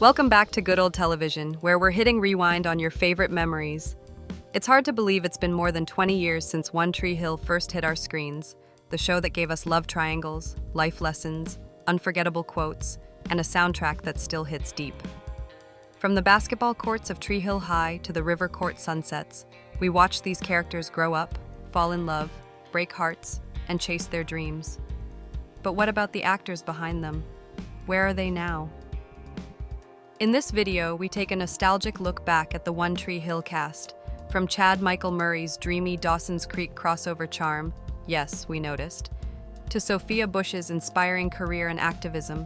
Welcome back to Good Old Television, where we're hitting rewind on your favorite memories. It's hard to believe it's been more than 20 years since One Tree Hill first hit our screens, the show that gave us love triangles, life lessons, unforgettable quotes, and a soundtrack that still hits deep. From the basketball courts of Tree Hill High to the river court sunsets, we watched these characters grow up, fall in love, break hearts, and chase their dreams. But what about the actors behind them? Where are they now? In this video, we take a nostalgic look back at the One Tree Hill cast, from Chad Michael Murray's dreamy Dawson's Creek crossover charm, yes, we noticed, to Sophia Bush's inspiring career and activism,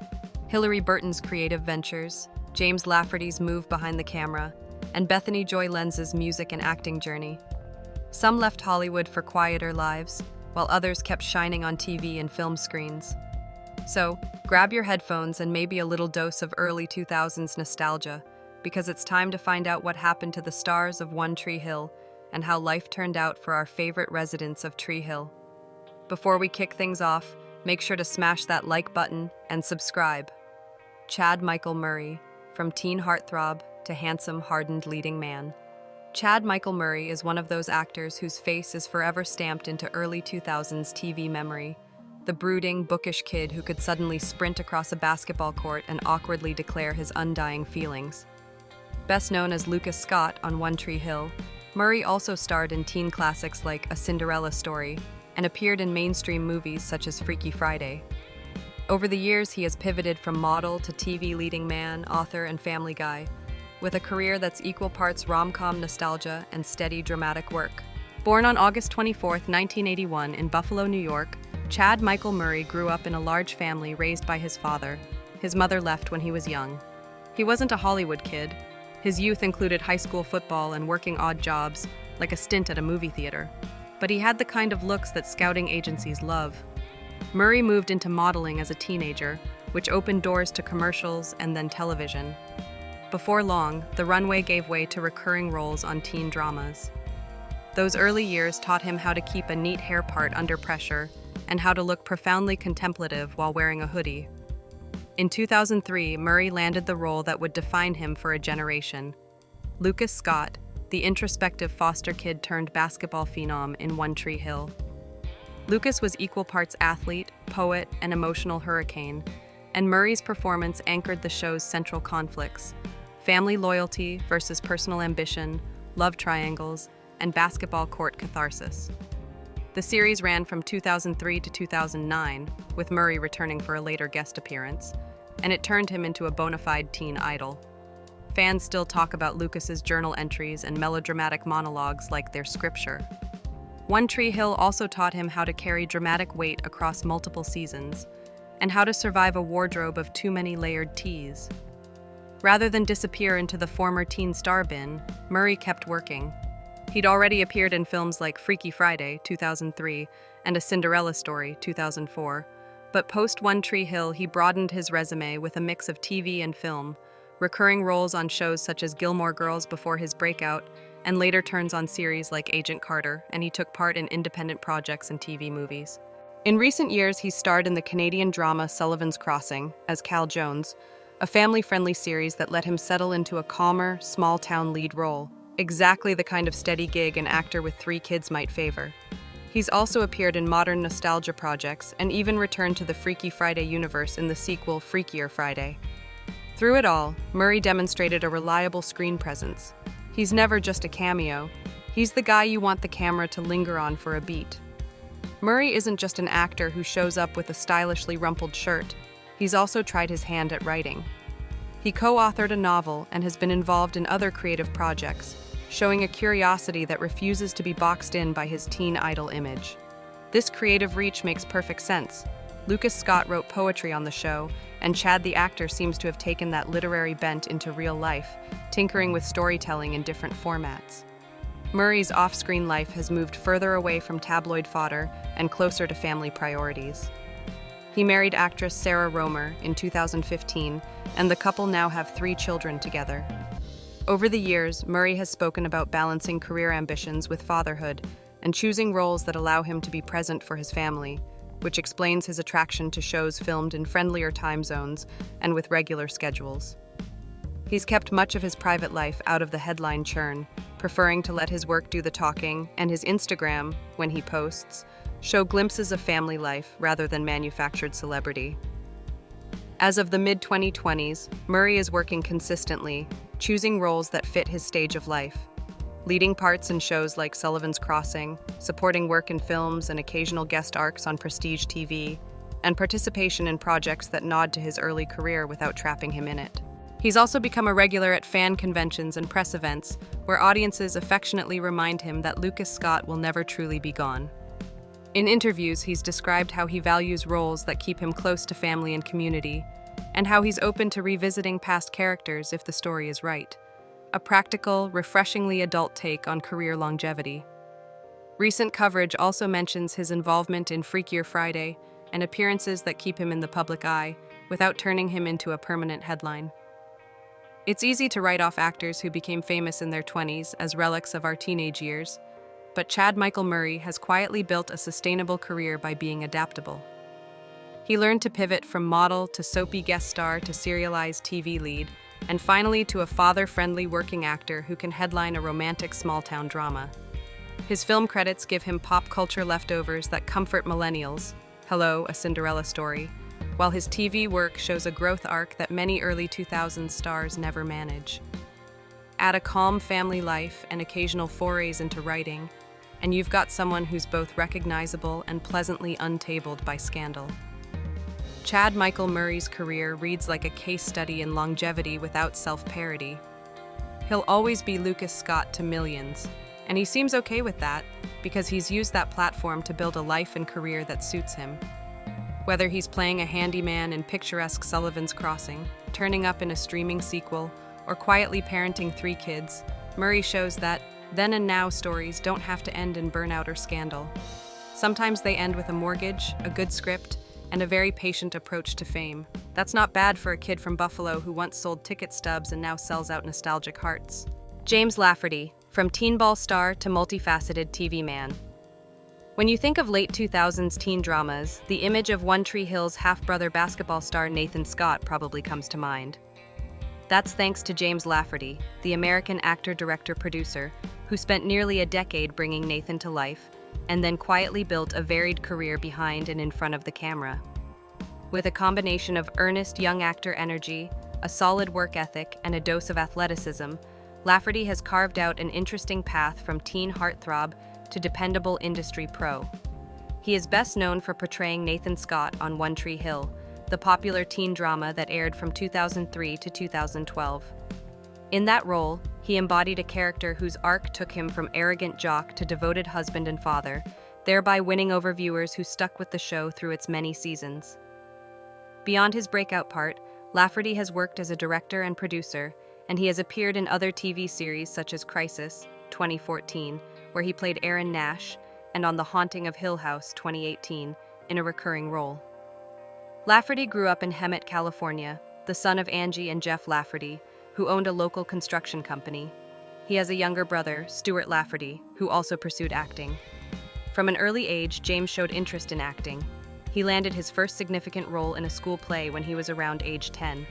Hilarie Burton's creative ventures, James Lafferty's move behind the camera, and Bethany Joy Lenz's music and acting journey. Some left Hollywood for quieter lives, while others kept shining on TV and film screens. So, grab your headphones and maybe a little dose of early 2000s nostalgia, because it's time to find out what happened to the stars of One Tree Hill and how life turned out for our favorite residents of Tree Hill. Before we kick things off, make sure to smash that like button and subscribe. Chad Michael Murray, from teen heartthrob to handsome, hardened leading man. Chad Michael Murray is one of those actors whose face is forever stamped into early 2000s TV memory. The brooding, bookish kid who could suddenly sprint across a basketball court and awkwardly declare his undying feelings. Best known as Lucas Scott on One Tree Hill, Murray also starred in teen classics like A Cinderella Story and appeared in mainstream movies such as Freaky Friday. Over the years, he has pivoted from model to TV leading man, author, and family guy, with a career that's equal parts rom-com nostalgia and steady dramatic work. Born on August 24, 1981 in Buffalo, New York, Chad Michael Murray grew up in a large family raised by his father. His mother left when he was young. He wasn't a Hollywood kid. His youth included high school football and working odd jobs, like a stint at a movie theater. But he had the kind of looks that scouting agencies love. Murray moved into modeling as a teenager, which opened doors to commercials and then television. Before long, the runway gave way to recurring roles on teen dramas. Those early years taught him how to keep a neat hair part under pressure and how to look profoundly contemplative while wearing a hoodie. In 2003, Murray landed the role that would define him for a generation. Lucas Scott, the introspective foster kid turned basketball phenom in One Tree Hill. Lucas was equal parts athlete, poet, and emotional hurricane, and Murray's performance anchored the show's central conflicts: family loyalty versus personal ambition, love triangles, and basketball court catharsis. The series ran from 2003 to 2009, with Murray returning for a later guest appearance, and it turned him into a bona fide teen idol. Fans still talk about Lucas's journal entries and melodramatic monologues like they're scripture. One Tree Hill also taught him how to carry dramatic weight across multiple seasons, and how to survive a wardrobe of too many layered tees. Rather than disappear into the former teen star bin, Murray kept working. He'd already appeared in films like Freaky Friday, 2003, and A Cinderella Story, 2004, but post One Tree Hill, he broadened his resume with a mix of TV and film, recurring roles on shows such as Gilmore Girls before his breakout, and later turns on series like Agent Carter, and he took part in independent projects and TV movies. In recent years, he starred in the Canadian drama Sullivan's Crossing as Cal Jones, a family-friendly series that let him settle into a calmer, small-town lead role. Exactly the kind of steady gig an actor with 3 kids might favor. He's also appeared in modern nostalgia projects and even returned to the Freaky Friday universe in the sequel Freakier Friday. Through it all, Murray demonstrated a reliable screen presence. He's never just a cameo. He's the guy you want the camera to linger on for a beat. Murray isn't just an actor who shows up with a stylishly rumpled shirt. He's also tried his hand at writing. He co-authored a novel and has been involved in other creative projects, showing a curiosity that refuses to be boxed in by his teen idol image. This creative reach makes perfect sense. Lucas Scott wrote poetry on the show, and Chad the actor seems to have taken that literary bent into real life, tinkering with storytelling in different formats. Murray's off-screen life has moved further away from tabloid fodder and closer to family priorities. He married actress Sarah Romer in 2015, and the couple now have 3 children together. Over the years, Murray has spoken about balancing career ambitions with fatherhood and choosing roles that allow him to be present for his family, which explains his attraction to shows filmed in friendlier time zones and with regular schedules. He's kept much of his private life out of the headline churn, preferring to let his work do the talking, and his Instagram, when he posts, show glimpses of family life rather than manufactured celebrity. As of the mid-2020s, Murray is working consistently, choosing roles that fit his stage of life, leading parts in shows like Sullivan's Crossing, supporting work in films and occasional guest arcs on prestige TV, and participation in projects that nod to his early career without trapping him in it. He's also become a regular at fan conventions and press events, where audiences affectionately remind him that Lucas Scott will never truly be gone. In interviews, he's described how he values roles that keep him close to family and community, and how he's open to revisiting past characters if the story is right. A practical, refreshingly adult take on career longevity. Recent coverage also mentions his involvement in Freakier Friday and appearances that keep him in the public eye without turning him into a permanent headline. It's easy to write off actors who became famous in their 20s as relics of our teenage years, but Chad Michael Murray has quietly built a sustainable career by being adaptable. He learned to pivot from model to soapy guest star to serialized TV lead, and finally to a father-friendly working actor who can headline a romantic small-town drama. His film credits give him pop culture leftovers that comfort millennials, Hello, A Cinderella Story, while his TV work shows a growth arc that many early 2000s stars never manage. Add a calm family life and occasional forays into writing, and you've got someone who's both recognizable and pleasantly untabled by scandal. Chad Michael Murray's career reads like a case study in longevity without self-parody. He'll always be Lucas Scott to millions, and he seems okay with that because he's used that platform to build a life and career that suits him. Whether he's playing a handyman in picturesque Sullivan's Crossing, turning up in a streaming sequel, or quietly parenting 3 kids, Murray shows that then and now stories don't have to end in burnout or scandal. Sometimes they end with a mortgage, a good script, and a very patient approach to fame. That's not bad for a kid from Buffalo who once sold ticket stubs and now sells out nostalgic hearts. James Lafferty, from teen ball star to multifaceted TV man. When you think of late 2000s teen dramas, the image of One Tree Hill's half-brother basketball star Nathan Scott probably comes to mind. That's thanks to James Lafferty, the American actor, director, producer, who spent nearly a decade bringing Nathan to life, and then quietly built a varied career behind and in front of the camera. With a combination of earnest young actor energy, a solid work ethic, and a dose of athleticism, Lafferty has carved out an interesting path from teen heartthrob to dependable industry pro. He is best known for portraying Nathan Scott on One Tree Hill, the popular teen drama that aired from 2003 to 2012. In that role, he embodied a character whose arc took him from arrogant jock to devoted husband and father, thereby winning over viewers who stuck with the show through its many seasons. Beyond his breakout part, Lafferty has worked as a director and producer, and he has appeared in other TV series such as Crisis, 2014, where he played Aaron Nash, and on The Haunting of Hill House, 2018, in a recurring role. Lafferty grew up in Hemet, California, the son of Angie and Jeff Lafferty, who owned a local construction company. He has a younger brother, Stuart Lafferty, who also pursued acting. From an early age, James showed interest in acting. He landed his first significant role in a school play when he was around age 10.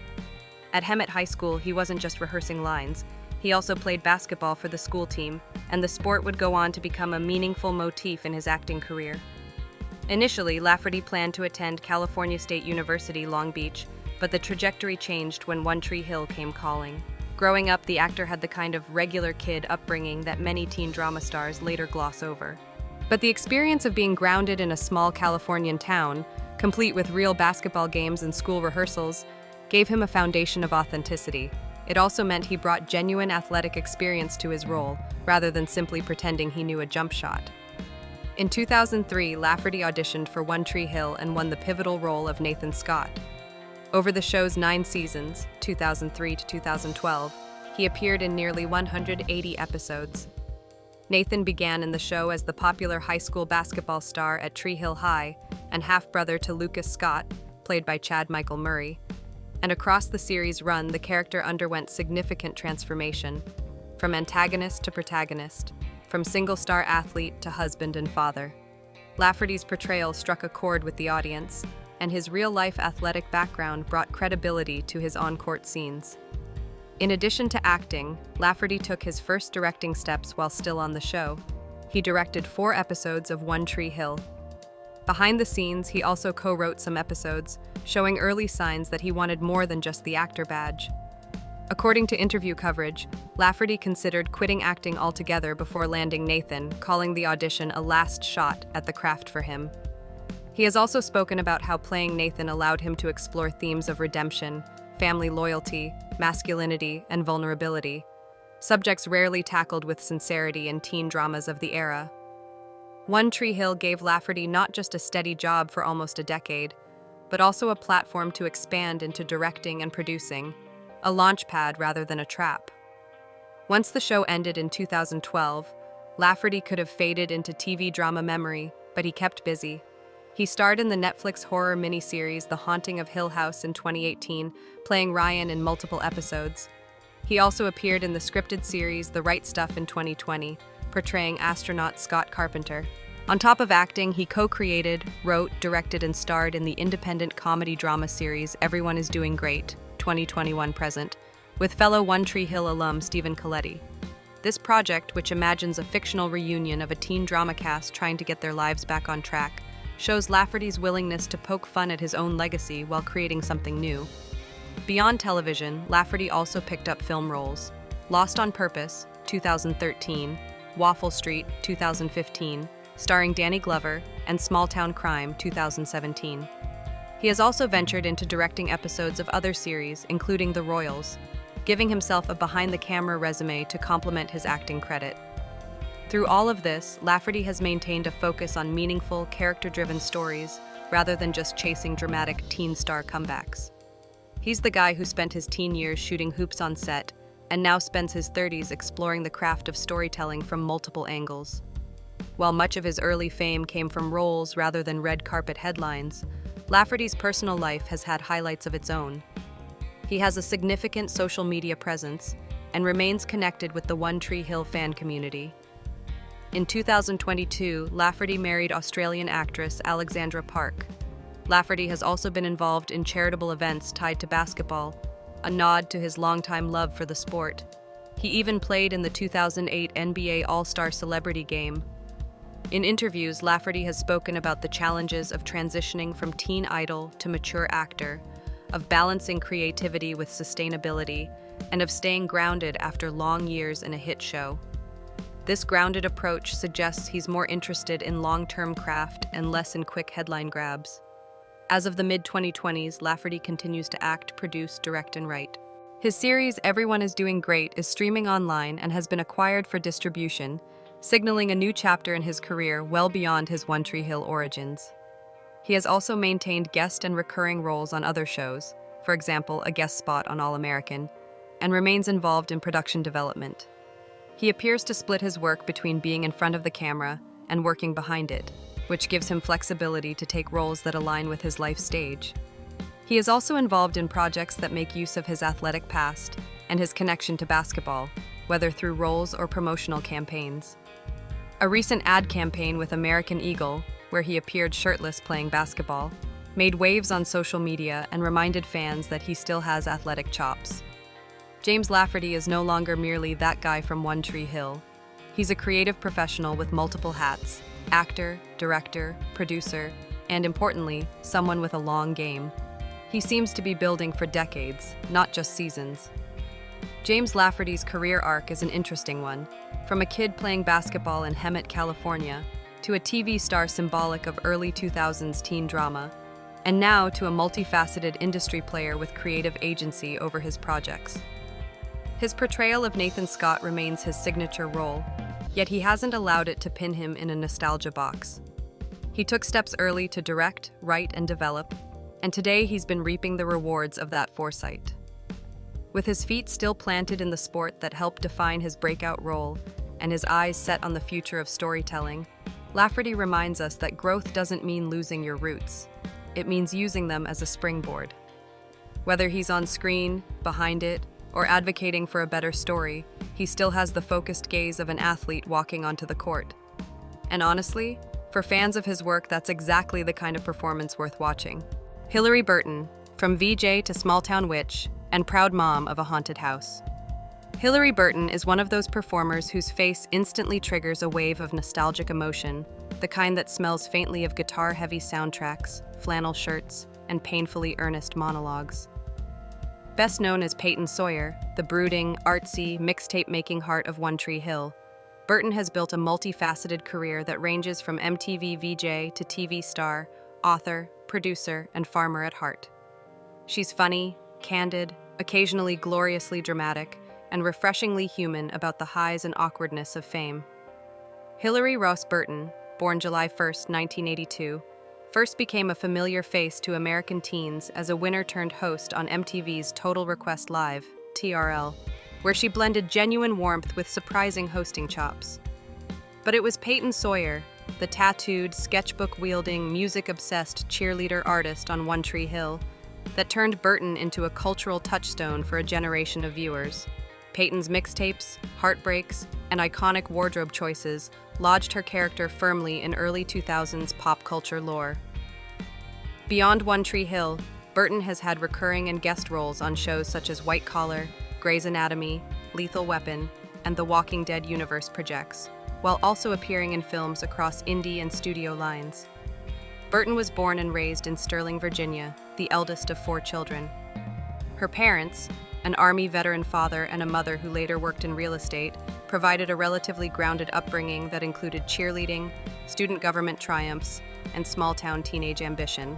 At Hemet High School, he wasn't just rehearsing lines. He also played basketball for the school team, and the sport would go on to become a meaningful motif in his acting career. Initially, Lafferty planned to attend California State University, Long Beach, but the trajectory changed when One Tree Hill came calling. Growing up, the actor had the kind of regular kid upbringing that many teen drama stars later gloss over. But the experience of being grounded in a small Californian town, complete with real basketball games and school rehearsals, gave him a foundation of authenticity. It also meant he brought genuine athletic experience to his role, rather than simply pretending he knew a jump shot. In 2003, Lafferty auditioned for One Tree Hill and won the pivotal role of Nathan Scott. Over the show's 9 seasons, 2003 to 2012, he appeared in nearly 180 episodes. Nathan began in the show as the popular high school basketball star at Tree Hill High and half-brother to Lucas Scott, played by Chad Michael Murray. And across the series' run, the character underwent significant transformation, from antagonist to protagonist, from single-star athlete to husband and father. Lafferty's portrayal struck a chord with the audience, and his real-life athletic background brought credibility to his on-court scenes. In addition to acting, Lafferty took his first directing steps while still on the show. He directed 4 episodes of One Tree Hill. Behind the scenes, he also co-wrote some episodes, showing early signs that he wanted more than just the actor badge. According to interview coverage, Lafferty considered quitting acting altogether before landing Nathan, calling the audition a last shot at the craft for him. He has also spoken about how playing Nathan allowed him to explore themes of redemption, family loyalty, masculinity, and vulnerability, subjects rarely tackled with sincerity in teen dramas of the era. One Tree Hill gave Lafferty not just a steady job for almost a decade, but also a platform to expand into directing and producing, a launchpad rather than a trap. Once the show ended in 2012, Lafferty could have faded into TV drama memory, but he kept busy. He starred in the Netflix horror miniseries The Haunting of Hill House in 2018, playing Ryan in multiple episodes. He also appeared in the scripted series The Right Stuff in 2020, portraying astronaut Scott Carpenter. On top of acting, he co-created, wrote, directed, and starred in the independent comedy drama series Everyone is Doing Great, 2021 present, with fellow One Tree Hill alum Stephen Colletti. This project, which imagines a fictional reunion of a teen drama cast trying to get their lives back on track, shows Lafferty's willingness to poke fun at his own legacy while creating something new. Beyond television, Lafferty also picked up film roles: Lost on Purpose, 2013, Waffle Street, 2015, starring Danny Glover, and Small Town Crime, 2017. He has also ventured into directing episodes of other series, including The Royals, giving himself a behind-the-camera resume to complement his acting credit. Through all of this, Lafferty has maintained a focus on meaningful, character-driven stories, rather than just chasing dramatic teen star comebacks. He's the guy who spent his teen years shooting hoops on set, and now spends his 30s exploring the craft of storytelling from multiple angles. While much of his early fame came from roles rather than red carpet headlines, Lafferty's personal life has had highlights of its own. He has a significant social media presence and remains connected with the One Tree Hill fan community. In 2022, Lafferty married Australian actress Alexandra Park. Lafferty has also been involved in charitable events tied to basketball, a nod to his longtime love for the sport. He even played in the 2008 NBA All-Star Celebrity Game. In interviews, Lafferty has spoken about the challenges of transitioning from teen idol to mature actor, of balancing creativity with sustainability, and of staying grounded after long years in a hit show. This grounded approach suggests he's more interested in long-term craft and less in quick headline grabs. As of the mid-2020s, Lafferty continues to act, produce, direct, and write. His series Everyone is Doing Great is streaming online and has been acquired for distribution, signaling a new chapter in his career well beyond his One Tree Hill origins. He has also maintained guest and recurring roles on other shows, for example, a guest spot on All American, and remains involved in production development. He appears to split his work between being in front of the camera and working behind it, which gives him flexibility to take roles that align with his life stage. He is also involved in projects that make use of his athletic past and his connection to basketball, whether through roles or promotional campaigns. A recent ad campaign with American Eagle, where he appeared shirtless playing basketball, made waves on social media and reminded fans that he still has athletic chops. James Lafferty is no longer merely that guy from One Tree Hill. He's a creative professional with multiple hats: actor, director, producer, and importantly, someone with a long game. He seems to be building for decades, not just seasons. James Lafferty's career arc is an interesting one, from a kid playing basketball in Hemet, California, to a TV star symbolic of early 2000s teen drama, and now to a multifaceted industry player with creative agency over his projects. His portrayal of Nathan Scott remains his signature role, yet he hasn't allowed it to pin him in a nostalgia box. He took steps early to direct, write, and develop, and today he's been reaping the rewards of that foresight. With his feet still planted in the sport that helped define his breakout role, and his eyes set on the future of storytelling, Lafferty reminds us that growth doesn't mean losing your roots. It means using them as a springboard. Whether he's on screen, behind it, or advocating for a better story, he still has the focused gaze of an athlete walking onto the court. And honestly, for fans of his work, that's exactly the kind of performance worth watching. Hilarie Burton, from VJ to small-town witch and proud mom of a haunted house. Hilarie Burton is one of those performers whose face instantly triggers a wave of nostalgic emotion, the kind that smells faintly of guitar-heavy soundtracks, flannel shirts, and painfully earnest monologues. Best known as Peyton Sawyer, the brooding, artsy, mixtape-making heart of One Tree Hill, Burton has built a multifaceted career that ranges from MTV VJ to TV star, author, producer, and farmer at heart. She's funny, candid, occasionally gloriously dramatic, and refreshingly human about the highs and awkwardness of fame. Hilarie Ross Burton, born July 1, 1982, first became a familiar face to American teens as a winner-turned-host on MTV's Total Request Live, TRL, where she blended genuine warmth with surprising hosting chops. But it was Peyton Sawyer, the tattooed, sketchbook-wielding, music-obsessed cheerleader artist on One Tree Hill, that turned Burton into a cultural touchstone for a generation of viewers. Peyton's mixtapes, heartbreaks, and iconic wardrobe choices lodged her character firmly in early 2000s pop culture lore. Beyond One Tree Hill, Burton has had recurring and guest roles on shows such as White Collar, Grey's Anatomy, Lethal Weapon, and The Walking Dead universe projects, while also appearing in films across indie and studio lines. Burton was born and raised in Sterling, Virginia, the eldest of 4 children. Her parents, an Army veteran father and a mother who later worked in real estate, provided a relatively grounded upbringing that included cheerleading, student government triumphs, and small-town teenage ambition.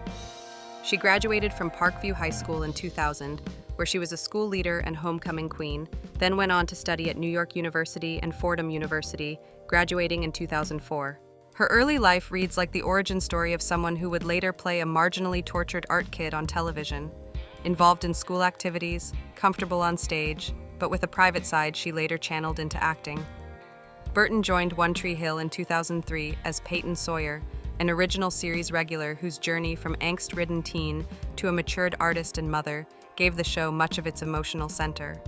She graduated from Parkview High School in 2000, where she was a school leader and homecoming queen, then went on to study at New York University and Fordham University, graduating in 2004. Her early life reads like the origin story of someone who would later play a marginally tortured art kid on television, involved in school activities, comfortable on stage, but with a private side she later channeled into acting. Burton joined One Tree Hill in 2003 as Peyton Sawyer, an original series regular whose journey from angst-ridden teen to a matured artist and mother gave the show much of its emotional center.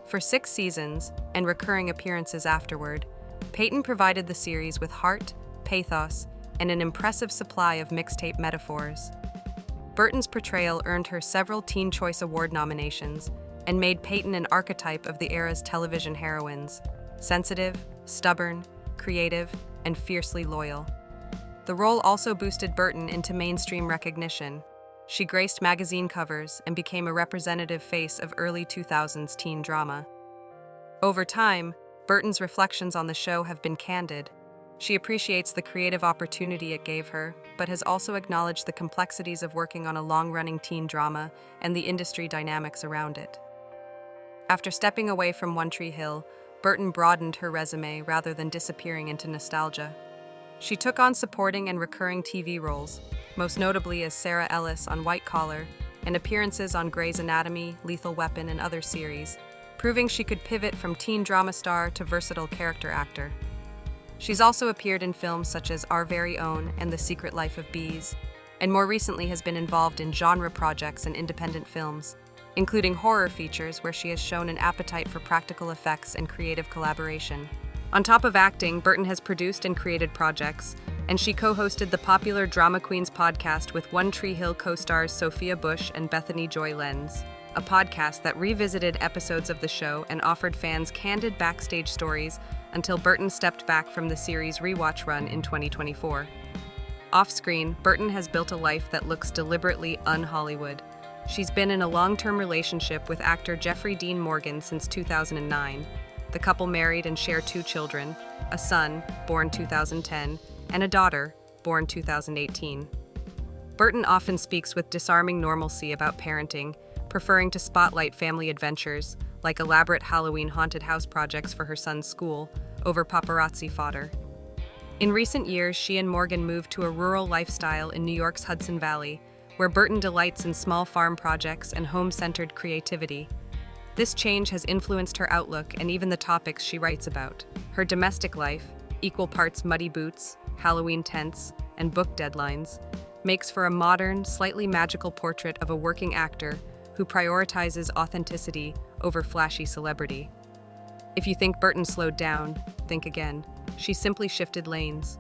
For 6 seasons, and recurring appearances afterward, Peyton provided the series with heart, pathos, and an impressive supply of mixtape metaphors. Burton's portrayal earned her several Teen Choice Award nominations and made Peyton an archetype of the era's television heroines: sensitive, stubborn, creative, and fiercely loyal. The role also boosted Burton into mainstream recognition. She graced magazine covers and became a representative face of early 2000s teen drama. Over time, Burton's reflections on the show have been candid. She appreciates the creative opportunity it gave her, but has also acknowledged the complexities of working on a long-running teen drama and the industry dynamics around it. After stepping away from One Tree Hill, Burton broadened her resume rather than disappearing into nostalgia. She took on supporting and recurring TV roles, most notably as Sarah Ellis on White Collar, and appearances on Grey's Anatomy, Lethal Weapon, and other series, proving she could pivot from teen drama star to versatile character actor. She's also appeared in films such as Our Very Own and The Secret Life of Bees, and more recently has been involved in genre projects and independent films, including horror features where she has shown an appetite for practical effects and creative collaboration. On top of acting, Burton has produced and created projects, and she co-hosted the popular Drama Queens podcast with One Tree Hill co-stars Sophia Bush and Bethany Joy Lenz, a podcast that revisited episodes of the show and offered fans candid backstage stories until Burton stepped back from the series' rewatch run in 2024. Off-screen, Burton has built a life that looks deliberately un-Hollywood. She's been in a long-term relationship with actor Jeffrey Dean Morgan since 2009. The couple married and share 2 children, a son, born 2010, and a daughter, born 2018. Burton often speaks with disarming normalcy about parenting, preferring to spotlight family adventures, like elaborate Halloween haunted house projects for her son's school, over paparazzi fodder. In recent years, she and Morgan moved to a rural lifestyle in New York's Hudson Valley, where Burton delights in small farm projects and home-centered creativity. This change has influenced her outlook and even the topics she writes about. Her domestic life, equal parts muddy boots, Halloween tents, and book deadlines, makes for a modern, slightly magical portrait of a working actor who prioritizes authenticity over flashy celebrity. If you think Burton slowed down, think again. She simply shifted lanes.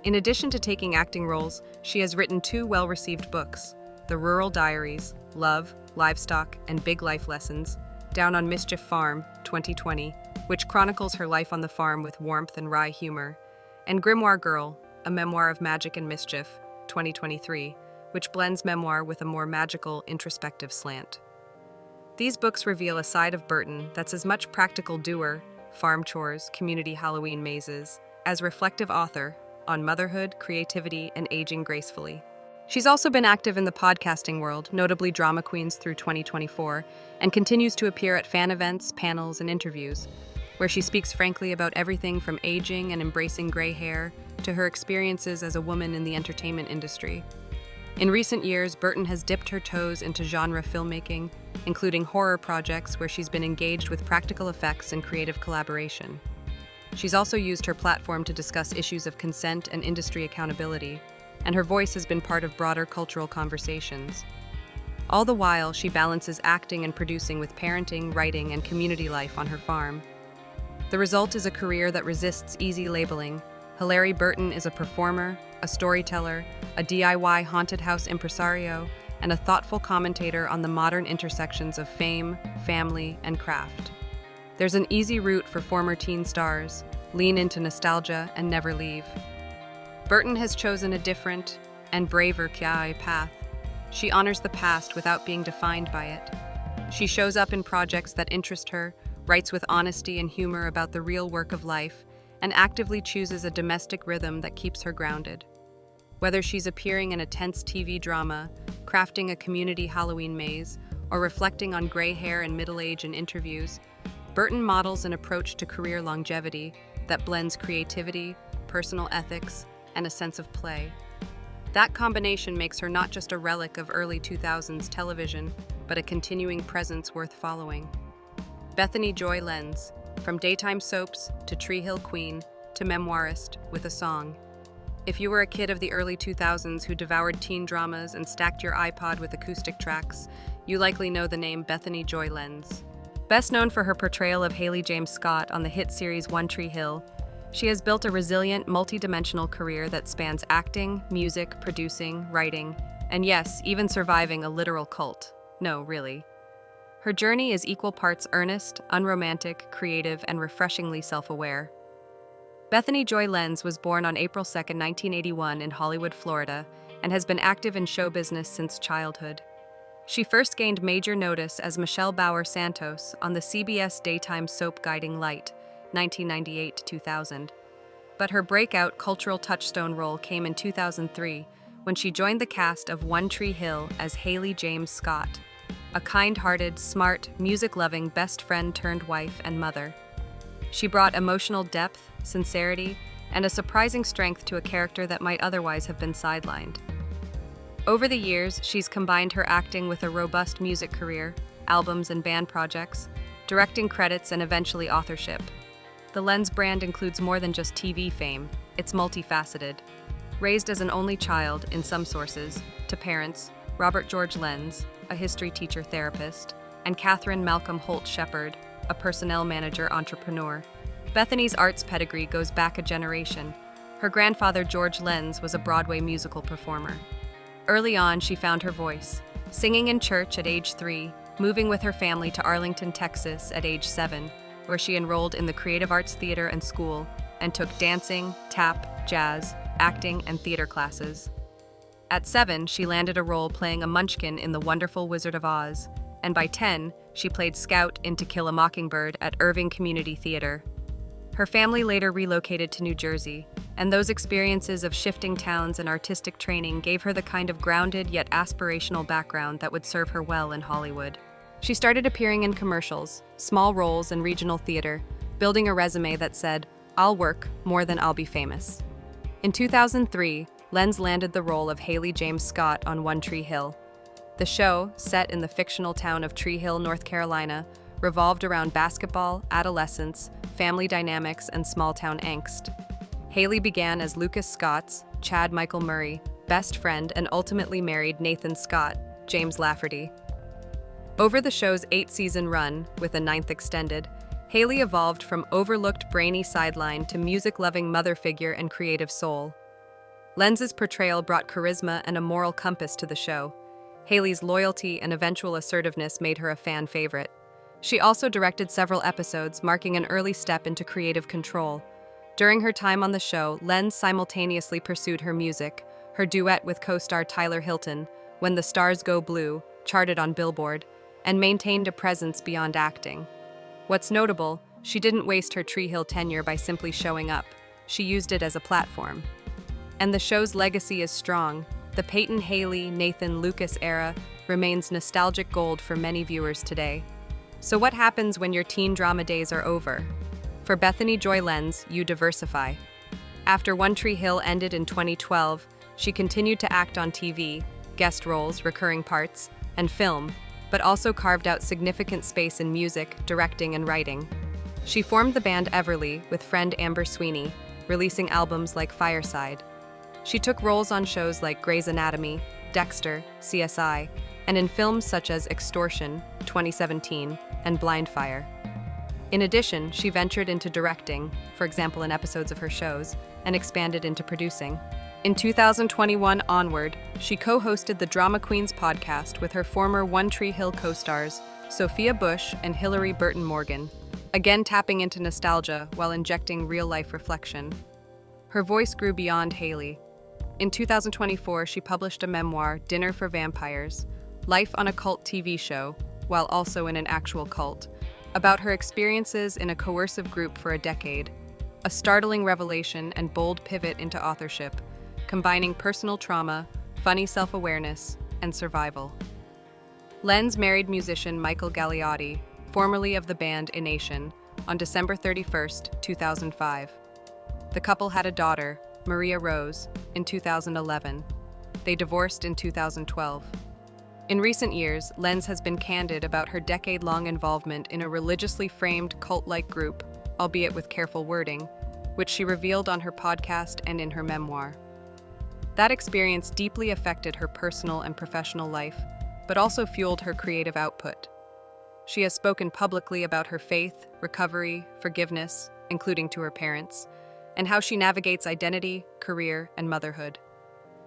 In addition to taking acting roles, she has written 2 well-received books, The Rural Diaries, Love, Livestock, and Big Life Lessons, Down on Mischief Farm, 2020, which chronicles her life on the farm with warmth and wry humor, and Grimoire Girl, a memoir of magic and mischief, 2023, which blends memoir with a more magical, introspective slant. These books reveal a side of Burton that's as much practical doer, farm chores, community Halloween mazes, as reflective author on motherhood, creativity, and aging gracefully. She's also been active in the podcasting world, notably Drama Queens through 2024, and continues to appear at fan events, panels, and interviews, where she speaks frankly about everything from aging and embracing gray hair to her experiences as a woman in the entertainment industry. In recent years, Burton has dipped her toes into genre filmmaking, including horror projects where she's been engaged with practical effects and creative collaboration. She's also used her platform to discuss issues of consent and industry accountability, and her voice has been part of broader cultural conversations. All the while, she balances acting and producing with parenting, writing, and community life on her farm. The result is a career that resists easy labeling. Hilarie Burton is a performer, a storyteller, a DIY haunted house impresario, and a thoughtful commentator on the modern intersections of fame, family, and craft. There's an easy route for former teen stars: lean into nostalgia and never leave. Burton has chosen a different and braver path. She honors the past without being defined by it. She shows up in projects that interest her, writes with honesty and humor about the real work of life, and actively chooses a domestic rhythm that keeps her grounded. Whether she's appearing in a tense TV drama, crafting a community Halloween maze, or reflecting on gray hair and middle age in interviews, Burton models an approach to career longevity that blends creativity, personal ethics, and a sense of play. That combination makes her not just a relic of early 2000s television, but a continuing presence worth following. Bethany Joy Lenz, from daytime soaps to Tree Hill Queen to memoirist with a song. If you were a kid of the early 2000s who devoured teen dramas and stacked your iPod with acoustic tracks, you likely know the name Bethany Joy Lenz. Best known for her portrayal of Haley James Scott on the hit series One Tree Hill, she has built a resilient, multi-dimensional career that spans acting, music, producing, writing, and yes, even surviving a literal cult. No, really. Her journey is equal parts earnest, unromantic, creative, and refreshingly self-aware. Bethany Joy Lenz was born on April 2, 1981 in Hollywood, Florida, and has been active in show business since childhood. She first gained major notice as Michelle Bauer Santos on the CBS daytime soap Guiding Light, 1998-2000. But her breakout cultural touchstone role came in 2003 when she joined the cast of One Tree Hill as Haley James Scott, a kind-hearted, smart, music-loving best friend turned wife and mother. She brought emotional depth, sincerity, and a surprising strength to a character that might otherwise have been sidelined. Over the years, she's combined her acting with a robust music career, albums and band projects, directing credits, and eventually authorship. The Lenz brand includes more than just TV fame, it's multifaceted. Raised as an only child, in some sources, to parents, Robert George Lenz, a history teacher therapist, and Catherine Malcolm Holt Shepard, a personnel manager entrepreneur. Bethany's arts pedigree goes back a generation. Her grandfather George Lenz was a Broadway musical performer. Early on, she found her voice, singing in church at age 3, moving with her family to Arlington, Texas at age 7, where she enrolled in the Creative Arts Theater and School and took dancing, tap, jazz, acting, and theater classes. At 7, she landed a role playing a munchkin in The Wonderful Wizard of Oz, and by 10, she played Scout in To Kill a Mockingbird at Irving Community Theater. Her family later relocated to New Jersey, and those experiences of shifting towns and artistic training gave her the kind of grounded yet aspirational background that would serve her well in Hollywood. She started appearing in commercials, small roles, and regional theater, building a resume that said, "I'll work more than I'll be famous." In 2003, Lenz landed the role of Haley James Scott on One Tree Hill. The show, set in the fictional town of Tree Hill, North Carolina, revolved around basketball, adolescence, family dynamics, and small-town angst. Haley began as Lucas Scott's, Chad Michael Murray, best friend and ultimately married Nathan Scott, James Lafferty. Over the show's 8-season run, with a 9th extended, Haley evolved from overlooked brainy sideline to music-loving mother figure and creative soul. Lenz's portrayal brought charisma and a moral compass to the show. Haley's loyalty and eventual assertiveness made her a fan favorite. She also directed several episodes, marking an early step into creative control. During her time on the show, Lenz simultaneously pursued her music. Her duet with co-star Tyler Hilton, When the Stars Go Blue, charted on Billboard, and maintained a presence beyond acting. What's notable, she didn't waste her Tree Hill tenure by simply showing up. She used it as a platform. And the show's legacy is strong. The Peyton, Haley, Nathan, Lucas era remains nostalgic gold for many viewers today. So what happens when your teen drama days are over? For Bethany Joy Lenz, you diversify. After One Tree Hill ended in 2012, she continued to act on TV, guest roles, recurring parts, and film, but also carved out significant space in music, directing, and writing. She formed the band Everly with friend Amber Sweeney, releasing albums like Fireside. She took roles on shows like Grey's Anatomy, Dexter, CSI, and in films such as Extortion, 2017, and Blindfire. In addition, she ventured into directing, for example in episodes of her shows, and expanded into producing. In 2021 onward, she co-hosted the Drama Queens podcast with her former One Tree Hill co-stars, Sophia Bush and Hilarie Burton Morgan, again tapping into nostalgia while injecting real-life reflection. Her voice grew beyond Haley. In 2024, she published a memoir, Dinner for Vampires, Life on a Cult TV Show, while also in an actual cult, about her experiences in a coercive group for a decade, a startling revelation and bold pivot into authorship, combining personal trauma, funny self-awareness, and survival. Lenz married musician Michael Gagliotti, formerly of the band Ination, on December 31, 2005. The couple had a daughter, Maria Rose, in 2011. They divorced in 2012. In recent years, Lenz has been candid about her decade-long involvement in a religiously framed cult-like group, albeit with careful wording, which she revealed on her podcast and in her memoir. That experience deeply affected her personal and professional life, but also fueled her creative output. She has spoken publicly about her faith, recovery, forgiveness, including to her parents, and how she navigates identity, career, and motherhood.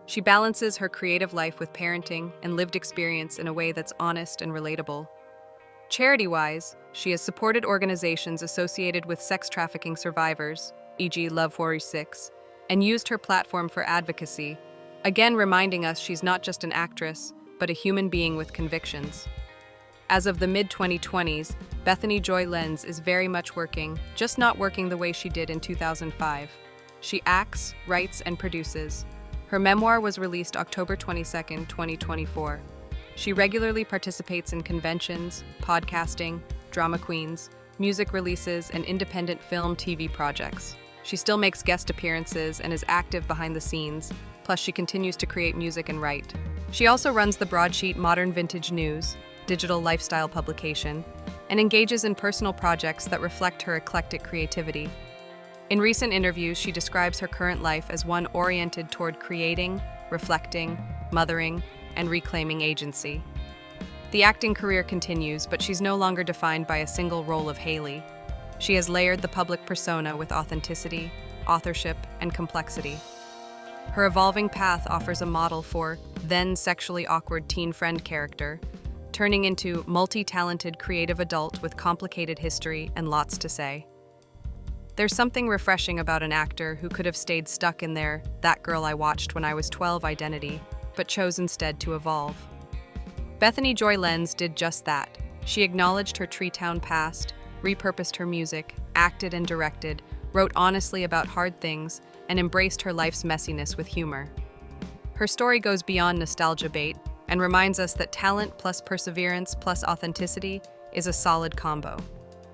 She balances her creative life with parenting and lived experience in a way that's honest and relatable. Charity-wise, she has supported organizations associated with sex trafficking survivors, e.g. Love 46, and used her platform for advocacy, again reminding us she's not just an actress, but a human being with convictions. As of the mid-2020s, Bethany Joy Lenz is very much working, just not working the way she did in 2005. She acts, writes, and produces. Her memoir was released October 22, 2024. She regularly participates in conventions, podcasting, drama queens, music releases, and independent film TV projects. She still makes guest appearances and is active behind the scenes, plus she continues to create music and write. She also runs the broadsheet Modern Vintage News, digital lifestyle publication, and engages in personal projects that reflect her eclectic creativity. In recent interviews, she describes her current life as one oriented toward creating, reflecting, mothering, and reclaiming agency. The acting career continues, but she's no longer defined by a single role of Haley. She has layered the public persona with authenticity, authorship, and complexity. Her evolving path offers a model for then sexually awkward teen friend character, turning into multi-talented creative adult with complicated history and lots to say. There's something refreshing about an actor who could have stayed stuck in their "that girl I watched when I was 12" identity, but chose instead to evolve. Bethany Joy Lenz did just that. She acknowledged her Treetown past, repurposed her music, acted and directed, wrote honestly about hard things, and embraced her life's messiness with humor. Her story goes beyond nostalgia bait and reminds us that talent plus perseverance plus authenticity is a solid combo.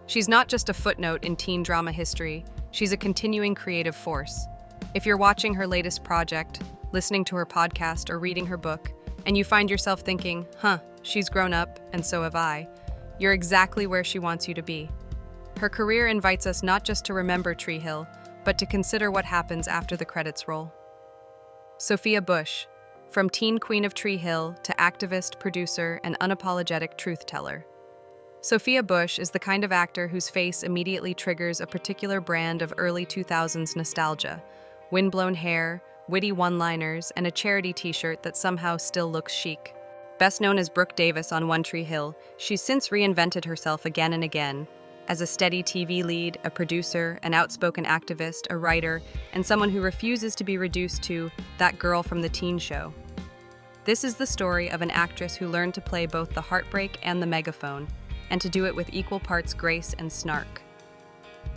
She's not just a footnote in teen drama history, she's a continuing creative force. If you're watching her latest project, listening to her podcast, or reading her book, and you find yourself thinking, she's grown up, and so have I, you're exactly where she wants you to be. Her career invites us not just to remember Tree Hill, but to consider what happens after the credits roll. Sophia Bush, from teen queen of Tree Hill to activist, producer, and unapologetic truth teller. Sophia Bush is the kind of actor whose face immediately triggers a particular brand of early 2000s nostalgia, windblown hair, witty one-liners, and a charity t-shirt that somehow still looks chic. Best known as Brooke Davis on One Tree Hill, she's since reinvented herself again and again. As a steady TV lead, a producer, an outspoken activist, a writer, and someone who refuses to be reduced to that girl from the teen show. This is the story of an actress who learned to play both the heartbreak and the megaphone, and to do it with equal parts grace and snark.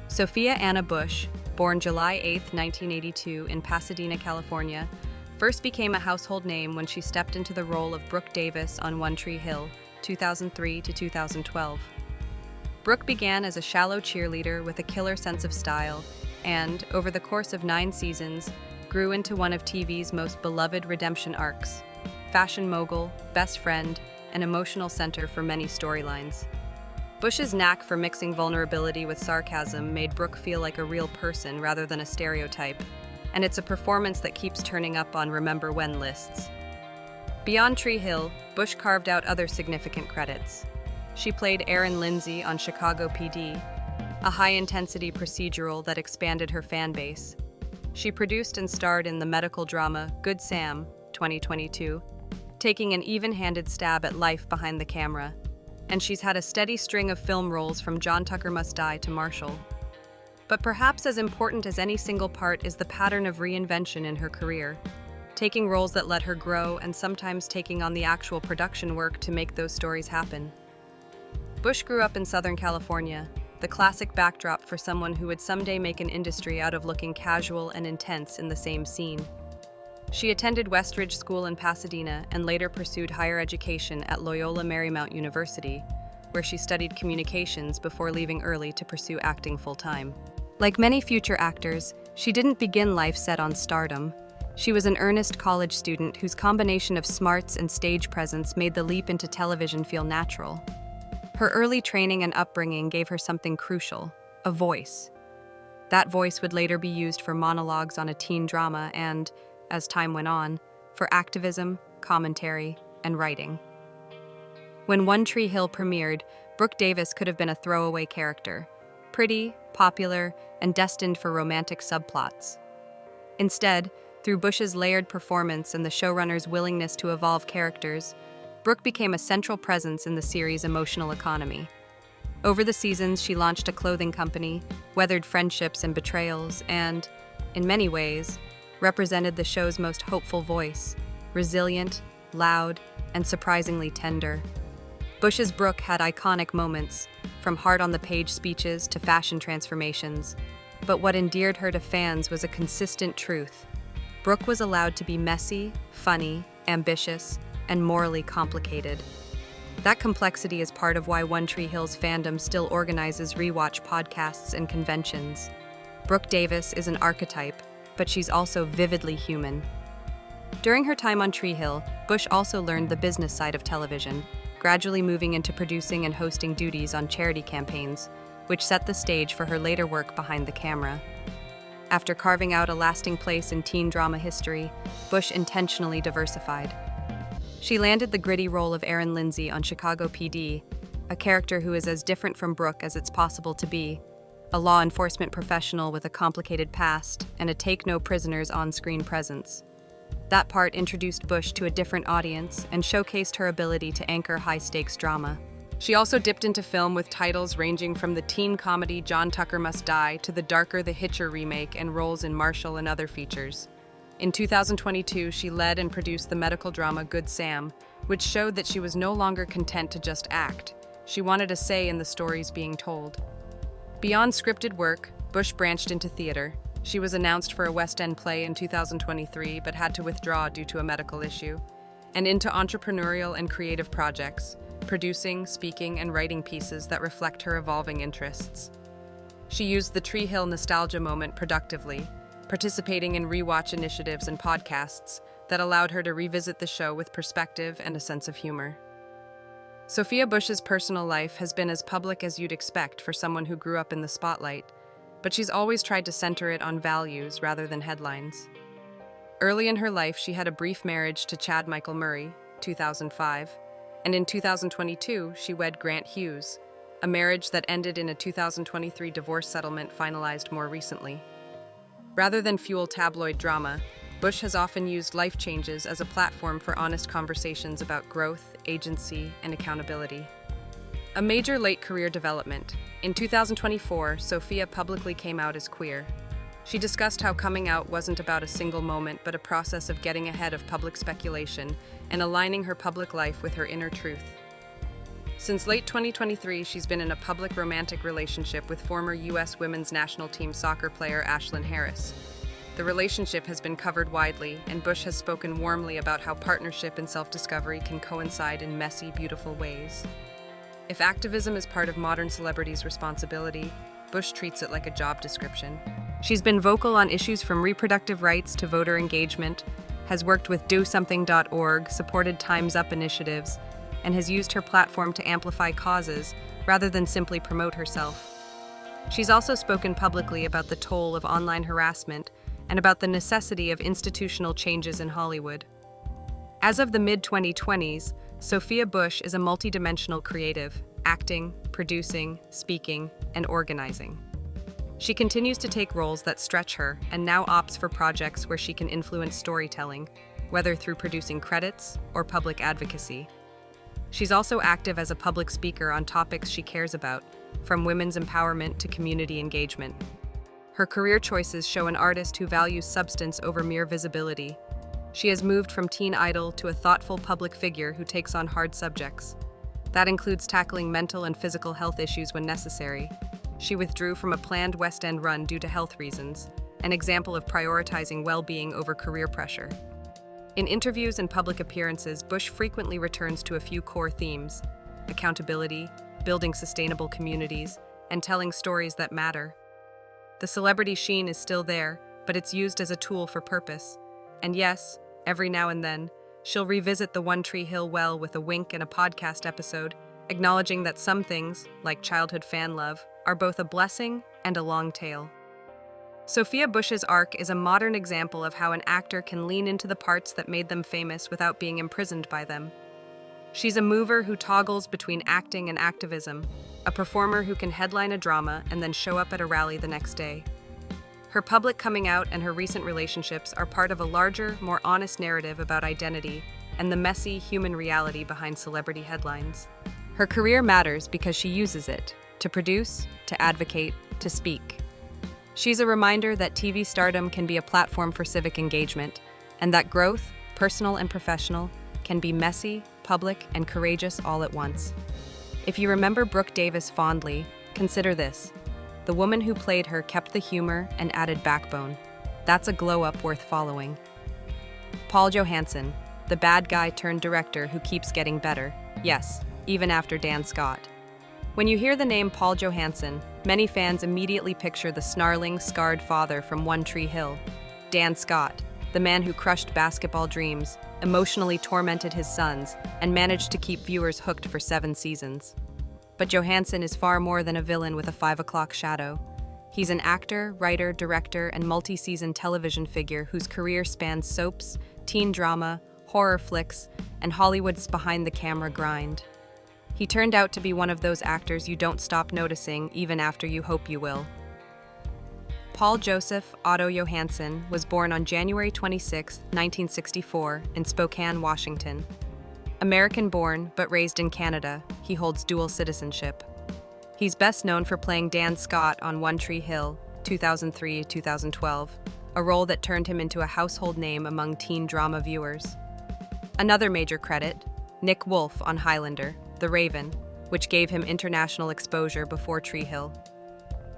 Sophia Anna Bush, born July 8, 1982 in Pasadena, California, first became a household name when she stepped into the role of Brooke Davis on One Tree Hill, 2003 to 2012. Brooke began as a shallow cheerleader with a killer sense of style and, over the course of 9 seasons, grew into one of TV's most beloved redemption arcs. Fashion mogul, best friend, and emotional center for many storylines. Bush's knack for mixing vulnerability with sarcasm made Brooke feel like a real person rather than a stereotype, and it's a performance that keeps turning up on Remember When lists. Beyond Tree Hill, Bush carved out other significant credits. She played Erin Lindsay on Chicago PD, a high-intensity procedural that expanded her fan base. She produced and starred in the medical drama Good Sam, 2022, taking an even-handed stab at life behind the camera, and she's had a steady string of film roles from John Tucker Must Die to Marshall. But perhaps as important as any single part is the pattern of reinvention in her career, taking roles that let her grow and sometimes taking on the actual production work to make those stories happen. Bush grew up in Southern California, the classic backdrop for someone who would someday make an industry out of looking casual and intense in the same scene. She attended Westridge School in Pasadena and later pursued higher education at Loyola Marymount University, where she studied communications before leaving early to pursue acting full-time. Like many future actors, she didn't begin life set on stardom. She was an earnest college student whose combination of smarts and stage presence made the leap into television feel natural. Her early training and upbringing gave her something crucial: a voice. That voice would later be used for monologues on a teen drama and, as time went on, for activism, commentary, and writing. When One Tree Hill premiered, Brooke Davis could have been a throwaway character, pretty, popular, and destined for romantic subplots. Instead, through Bush's layered performance and the showrunner's willingness to evolve characters, Brooke became a central presence in the series' emotional economy. Over the seasons, she launched a clothing company, weathered friendships and betrayals, and, in many ways, represented the show's most hopeful voice, resilient, loud, and surprisingly tender. Bush's Brooke had iconic moments, from heart-on-the-page speeches to fashion transformations, but what endeared her to fans was a consistent truth. Brooke was allowed to be messy, funny, ambitious, and morally complicated. That complexity is part of why One Tree Hill's fandom still organizes rewatch podcasts and conventions. Brooke Davis is an archetype, but she's also vividly human. During her time on Tree Hill, Bush also learned the business side of television, gradually moving into producing and hosting duties on charity campaigns, which set the stage for her later work behind the camera. After carving out a lasting place in teen drama history, Bush intentionally diversified. She landed the gritty role of Erin Lindsay on Chicago PD, a character who is as different from Brooke as it's possible to be, a law enforcement professional with a complicated past and a take-no-prisoners on-screen presence. That part introduced Bush to a different audience and showcased her ability to anchor high-stakes drama. She also dipped into film with titles ranging from the teen comedy John Tucker Must Die to the darker The Hitcher remake and roles in Marshall and other features. In 2022, she led and produced the medical drama Good Sam, which showed that she was no longer content to just act. She wanted a say in the stories being told. Beyond scripted work, Bush branched into theater. She was announced for a West End play in 2023 but had to withdraw due to a medical issue, and into entrepreneurial and creative projects, producing, speaking, and writing pieces that reflect her evolving interests. She used the Tree Hill nostalgia moment productively, participating in rewatch initiatives and podcasts that allowed her to revisit the show with perspective and a sense of humor. Sophia Bush's personal life has been as public as you'd expect for someone who grew up in the spotlight, but she's always tried to center it on values rather than headlines. Early in her life, she had a brief marriage to Chad Michael Murray, 2005, and in 2022, she wed Grant Hughes, a marriage that ended in a 2023 divorce settlement finalized more recently. Rather than fuel tabloid drama, Bush has often used life changes as a platform for honest conversations about growth, agency, and accountability. A major late career development. In 2024, Sophia publicly came out as queer. She discussed how coming out wasn't about a single moment, but a process of getting ahead of public speculation and aligning her public life with her inner truth. Since late 2023, she's been in a public romantic relationship with former U.S. women's national team soccer player Ashlyn Harris. The relationship has been covered widely, and Bush has spoken warmly about how partnership and self-discovery can coincide in messy, beautiful ways. If activism is part of modern celebrities' responsibility, Bush treats it like a job description. She's been vocal on issues from reproductive rights to voter engagement, has worked with DoSomething.org, supported Time's Up initiatives, and has used her platform to amplify causes rather than simply promote herself. She's also spoken publicly about the toll of online harassment and about the necessity of institutional changes in Hollywood. As of the mid-2020s, Sophia Bush is a multidimensional creative, acting, producing, speaking, and organizing. She continues to take roles that stretch her and now opts for projects where she can influence storytelling, whether through producing credits or public advocacy. She's also active as a public speaker on topics she cares about, from women's empowerment to community engagement. Her career choices show an artist who values substance over mere visibility. She has moved from teen idol to a thoughtful public figure who takes on hard subjects. That includes tackling mental and physical health issues when necessary. She withdrew from a planned West End run due to health reasons, an example of prioritizing well-being over career pressure. In interviews and public appearances, Bush frequently returns to a few core themes: accountability, building sustainable communities, and telling stories that matter. The celebrity sheen is still there, but it's used as a tool for purpose. And yes, every now and then, she'll revisit the One Tree Hill well with a wink and a podcast episode, acknowledging that some things, like childhood fan love, are both a blessing and a long tail. Sophia Bush's arc is a modern example of how an actor can lean into the parts that made them famous without being imprisoned by them. She's a mover who toggles between acting and activism, a performer who can headline a drama and then show up at a rally the next day. Her public coming out and her recent relationships are part of a larger, more honest narrative about identity and the messy human reality behind celebrity headlines. Her career matters because she uses it to produce, to advocate, to speak. She's a reminder that TV stardom can be a platform for civic engagement, and that growth, personal and professional, can be messy, public, and courageous all at once. If you remember Brooke Davis fondly, consider this. The woman who played her kept the humor and added backbone. That's a glow-up worth following. Paul Johansson, the bad guy turned director who keeps getting better. Yes, even after Dan Scott. When you hear the name Paul Johansson, many fans immediately picture the snarling, scarred father from One Tree Hill. Dan Scott, the man who crushed basketball dreams, emotionally tormented his sons, and managed to keep viewers hooked for 7 seasons. But Johansson is far more than a villain with a 5 o'clock shadow. He's an actor, writer, director, and multi-season television figure whose career spans soaps, teen drama, horror flicks, and Hollywood's behind-the-camera grind. He turned out to be one of those actors you don't stop noticing even after you hope you will. Paul Joseph Otto Johansson was born on January 26, 1964, in Spokane, Washington. American-born but raised in Canada, he holds dual citizenship. He's best known for playing Dan Scott on One Tree Hill, 2003-2012, a role that turned him into a household name among teen drama viewers. Another major credit, Nick Wolfe on Highlander, The Raven, which gave him international exposure before Tree Hill.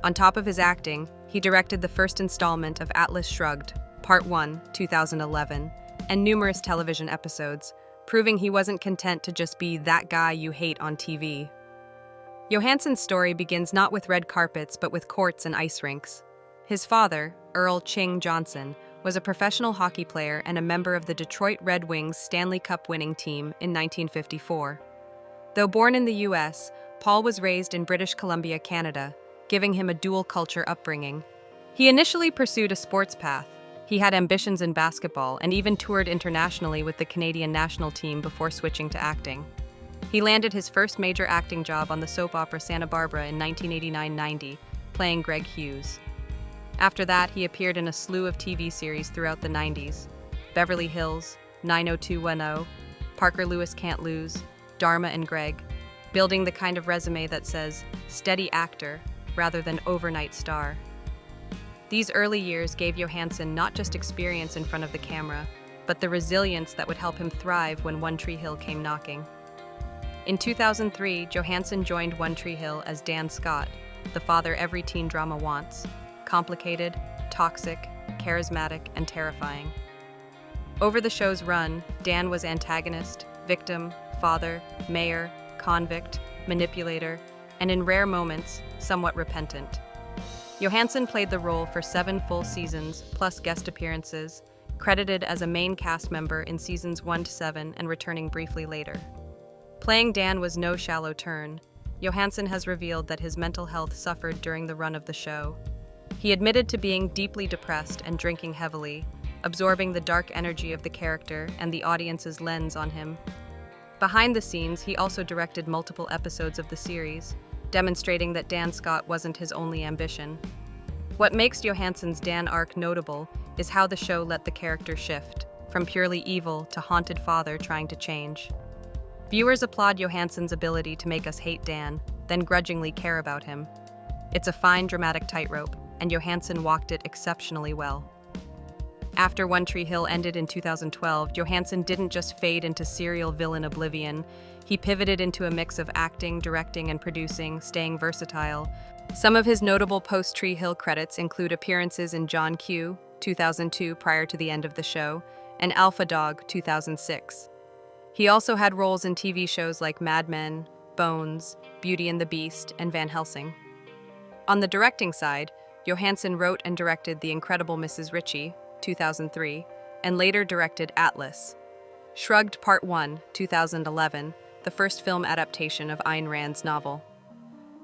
On top of his acting, he directed the first installment of Atlas Shrugged, Part 1, 2011, and numerous television episodes, proving he wasn't content to just be that guy you hate on TV. Johansson's story begins not with red carpets but with courts and ice rinks. His father, Earl Ching Johnson, was a professional hockey player and a member of the Detroit Red Wings Stanley Cup winning team in 1954. Though born in the U.S., Paul was raised in British Columbia, Canada, giving him a dual-culture upbringing. He initially pursued a sports path. He had ambitions in basketball and even toured internationally with the Canadian national team before switching to acting. He landed his first major acting job on the soap opera Santa Barbara in 1989-90, playing Greg Hughes. After that, he appeared in a slew of TV series throughout the 90s, Beverly Hills, 90210, Parker Lewis Can't Lose, Dharma and Greg, building the kind of resume that says steady actor rather than overnight star. These early years gave Johansson not just experience in front of the camera, but the resilience that would help him thrive when One Tree Hill came knocking. In 2003, Johansson joined One Tree Hill as Dan Scott, the father every teen drama wants, complicated, toxic, charismatic, and terrifying. Over the show's run, Dan was antagonist, victim, father, mayor, convict, manipulator, and in rare moments, somewhat repentant. Johansson played the role for 7 full seasons, plus guest appearances, credited as a main cast member in seasons 1 to 7 and returning briefly later. Playing Dan was no shallow turn. Johansson has revealed that his mental health suffered during the run of the show. He admitted to being deeply depressed and drinking heavily, absorbing the dark energy of the character and the audience's lens on him. Behind the scenes, he also directed multiple episodes of the series, demonstrating that Dan Scott wasn't his only ambition. What makes Johansson's Dan arc notable is how the show let the character shift, from purely evil to haunted father trying to change. Viewers applaud Johansson's ability to make us hate Dan, then grudgingly care about him. It's a fine dramatic tightrope, and Johansson walked it exceptionally well. After One Tree Hill ended in 2012, Johansson didn't just fade into serial villain oblivion. He pivoted into a mix of acting, directing, and producing, staying versatile. Some of his notable post-Tree Hill credits include appearances in John Q, 2002 prior to the end of the show, and Alpha Dog, 2006. He also had roles in TV shows like Mad Men, Bones, Beauty and the Beast, and Van Helsing. On the directing side, Johansson wrote and directed The Incredible Mrs. Ritchie, 2003, and later directed Atlas. Shrugged Part 1, 2011, the first film adaptation of Ayn Rand's novel.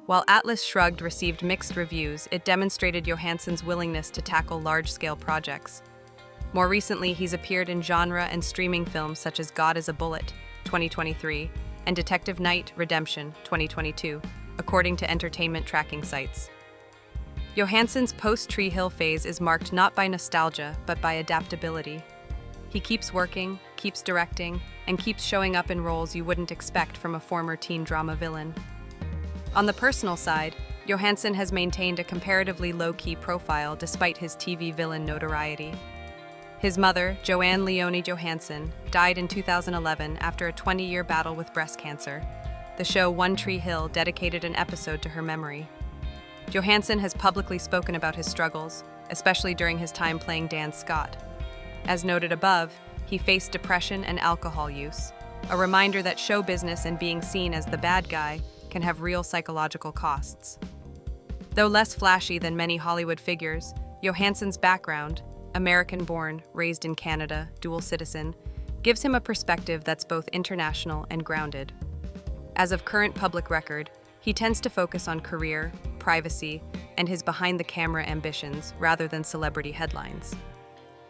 While Atlas Shrugged received mixed reviews, it demonstrated Johansson's willingness to tackle large-scale projects. More recently, he's appeared in genre and streaming films such as God is a Bullet, 2023, and Detective Night: Redemption, 2022, according to entertainment tracking sites. Johansson's post-Tree Hill phase is marked not by nostalgia, but by adaptability. He keeps working, keeps directing, and keeps showing up in roles you wouldn't expect from a former teen drama villain. On the personal side, Johansson has maintained a comparatively low-key profile despite his TV villain notoriety. His mother, Joanne Leonie Johansson, died in 2011 after a 20-year battle with breast cancer. The show One Tree Hill dedicated an episode to her memory. Johansson has publicly spoken about his struggles, especially during his time playing Dan Scott. As noted above, he faced depression and alcohol use, a reminder that show business and being seen as the bad guy can have real psychological costs. Though less flashy than many Hollywood figures, Johansson's background, American-born, raised in Canada, dual citizen, gives him a perspective that's both international and grounded. As of current public record, he tends to focus on career, privacy, and his behind-the-camera ambitions rather than celebrity headlines.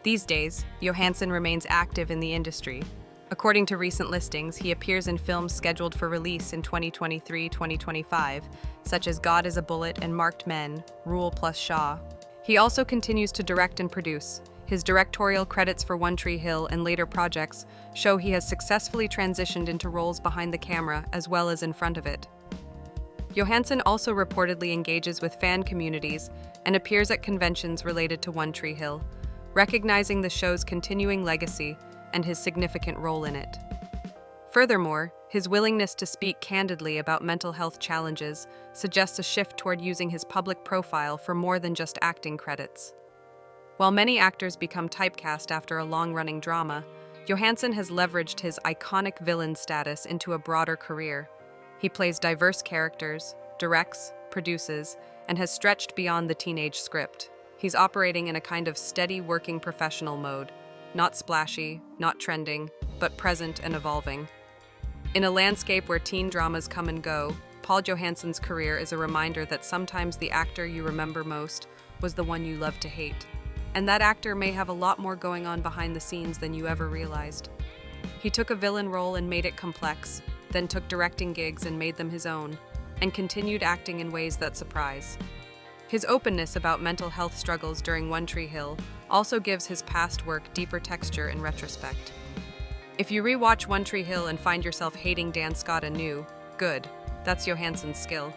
These days, Johansson remains active in the industry. According to recent listings, he appears in films scheduled for release in 2023-2025, such as God is a Bullet and Marked Men, Rule plus Shaw. He also continues to direct and produce. His directorial credits for One Tree Hill and later projects show he has successfully transitioned into roles behind the camera as well as in front of it. Johansson also reportedly engages with fan communities and appears at conventions related to One Tree Hill, recognizing the show's continuing legacy and his significant role in it. Furthermore, his willingness to speak candidly about mental health challenges suggests a shift toward using his public profile for more than just acting credits. While many actors become typecast after a long-running drama, Johansson has leveraged his iconic villain status into a broader career. He plays diverse characters, directs, produces, and has stretched beyond the teenage script. He's operating in a kind of steady working professional mode, not splashy, not trending, but present and evolving. In a landscape where teen dramas come and go, Paul Johansson's career is a reminder that sometimes the actor you remember most was the one you loved to hate. And that actor may have a lot more going on behind the scenes than you ever realized. He took a villain role and made it complex, then took directing gigs and made them his own, and continued acting in ways that surprise. His openness about mental health struggles during One Tree Hill also gives his past work deeper texture in retrospect. If you rewatch One Tree Hill and find yourself hating Dan Scott anew, good, that's Johansson's skill.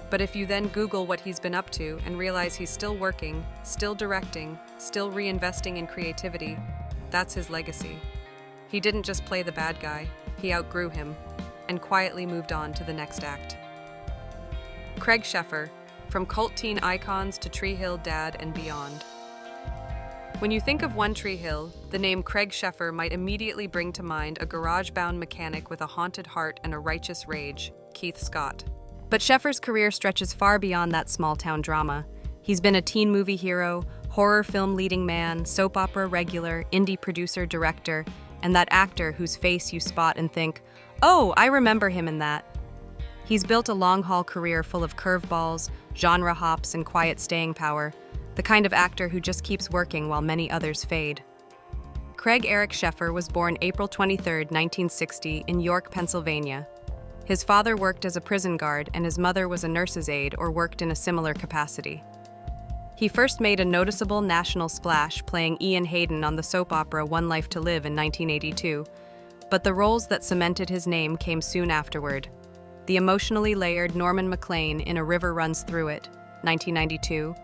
But if you then Google what he's been up to and realize he's still working, still directing, still reinvesting in creativity, that's his legacy. He didn't just play the bad guy, he outgrew him, and quietly moved on to the next act. Craig Sheffer, from cult teen icons to Tree Hill dad and beyond. When you think of One Tree Hill, the name Craig Sheffer might immediately bring to mind a garage-bound mechanic with a haunted heart and a righteous rage, Keith Scott. But Sheffer's career stretches far beyond that small-town drama. He's been a teen movie hero, horror film leading man, soap opera regular, indie producer, director, and that actor whose face you spot and think, "Oh, I remember him in that." He's built a long-haul career full of curveballs, genre hops, and quiet staying power, the kind of actor who just keeps working while many others fade. Craig Eric Sheffer was born April 23, 1960, in York, Pennsylvania. His father worked as a prison guard, and his mother was a nurse's aide or worked in a similar capacity. He first made a noticeable national splash playing Ian Hayden on the soap opera One Life to Live in 1982, but the roles that cemented his name came soon afterward. The emotionally layered Norman McLean in A River Runs Through It, 1992,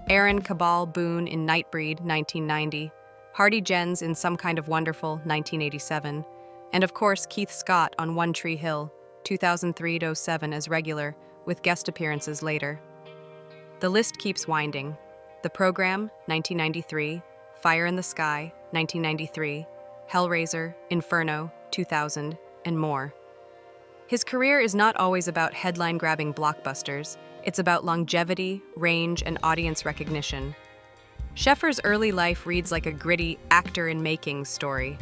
Aaron Cabal Boone in Nightbreed, 1990, Hardy Jens in Some Kind of Wonderful, 1987, and of course Keith Scott on One Tree Hill, 2003-07 as regular, with guest appearances later. The list keeps winding. The Program, 1993, Fire in the Sky, 1993, Hellraiser, Inferno, 2000, and more. His career is not always about headline-grabbing blockbusters. It's about longevity, range, and audience recognition. Sheffer's early life reads like a gritty actor-in-making story.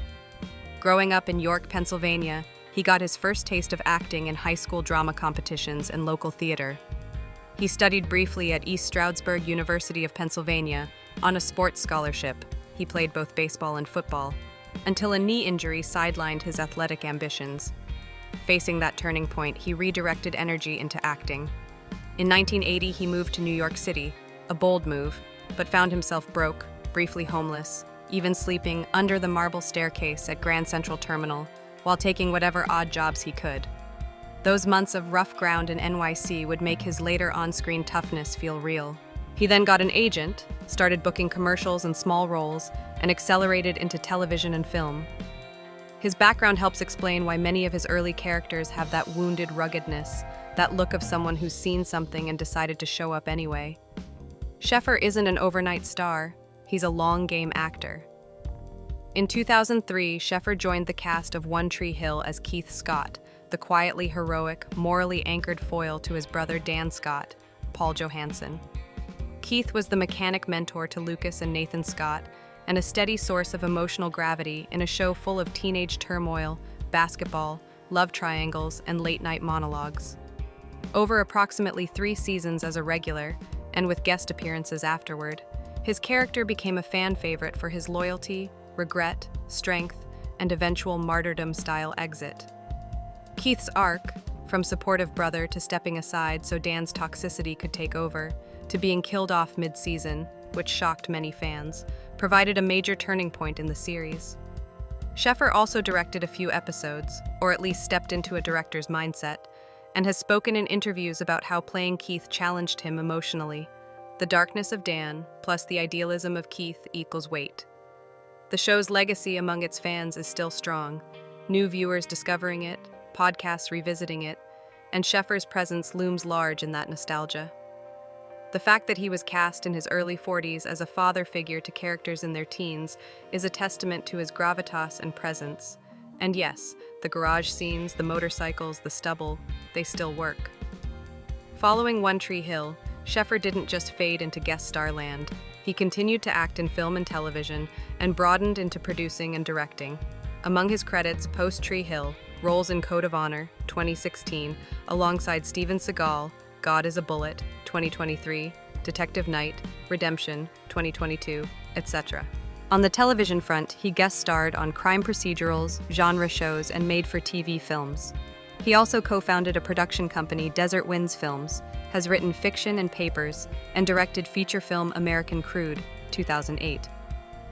Growing up in York, Pennsylvania, he got his first taste of acting in high school drama competitions and local theater. He studied briefly at East Stroudsburg University of Pennsylvania on a sports scholarship. He played both baseball and football, until a knee injury sidelined his athletic ambitions. Facing that turning point, he redirected energy into acting. In 1980, he moved to New York City, a bold move, but found himself broke, briefly homeless, even sleeping under the marble staircase at Grand Central Terminal, while taking whatever odd jobs he could. Those months of rough ground in NYC would make his later on-screen toughness feel real. He then got an agent, started booking commercials and small roles, and accelerated into television and film. His background helps explain why many of his early characters have that wounded ruggedness, that look of someone who's seen something and decided to show up anyway. Sheffer isn't an overnight star, he's a long-game actor. In 2003, Sheffer joined the cast of One Tree Hill as Keith Scott, the quietly heroic, morally anchored foil to his brother Dan Scott, Paul Johansson. Keith was the mechanic mentor to Lucas and Nathan Scott, and a steady source of emotional gravity in a show full of teenage turmoil, basketball, love triangles, and late-night monologues. Over approximately 3 seasons as a regular, and with guest appearances afterward, his character became a fan favorite for his loyalty, regret, strength, and eventual martyrdom-style exit. Keith's arc, from supportive brother to stepping aside so Dan's toxicity could take over, to being killed off mid-season, which shocked many fans, provided a major turning point in the series. Sheffer also directed a few episodes, or at least stepped into a director's mindset, and has spoken in interviews about how playing Keith challenged him emotionally. The darkness of Dan, plus the idealism of Keith equals weight. The show's legacy among its fans is still strong, new viewers discovering it, podcasts revisiting it, and Sheffer's presence looms large in that nostalgia. The fact that he was cast in his early 40s as a father figure to characters in their teens is a testament to his gravitas and presence. And yes, the garage scenes, the motorcycles, the stubble, they still work. Following One Tree Hill, Sheffer didn't just fade into guest star land. He continued to act in film and television and broadened into producing and directing. Among his credits, post-Tree Hill, roles in Code of Honor, 2016, alongside Steven Seagal, God is a Bullet, 2023, Detective Night, Redemption, 2022, etc. On the television front, he guest starred on crime procedurals, genre shows, and made-for-TV films. He also co-founded a production company, Desert Winds Films, has written fiction and papers, and directed feature film American Crude, 2008.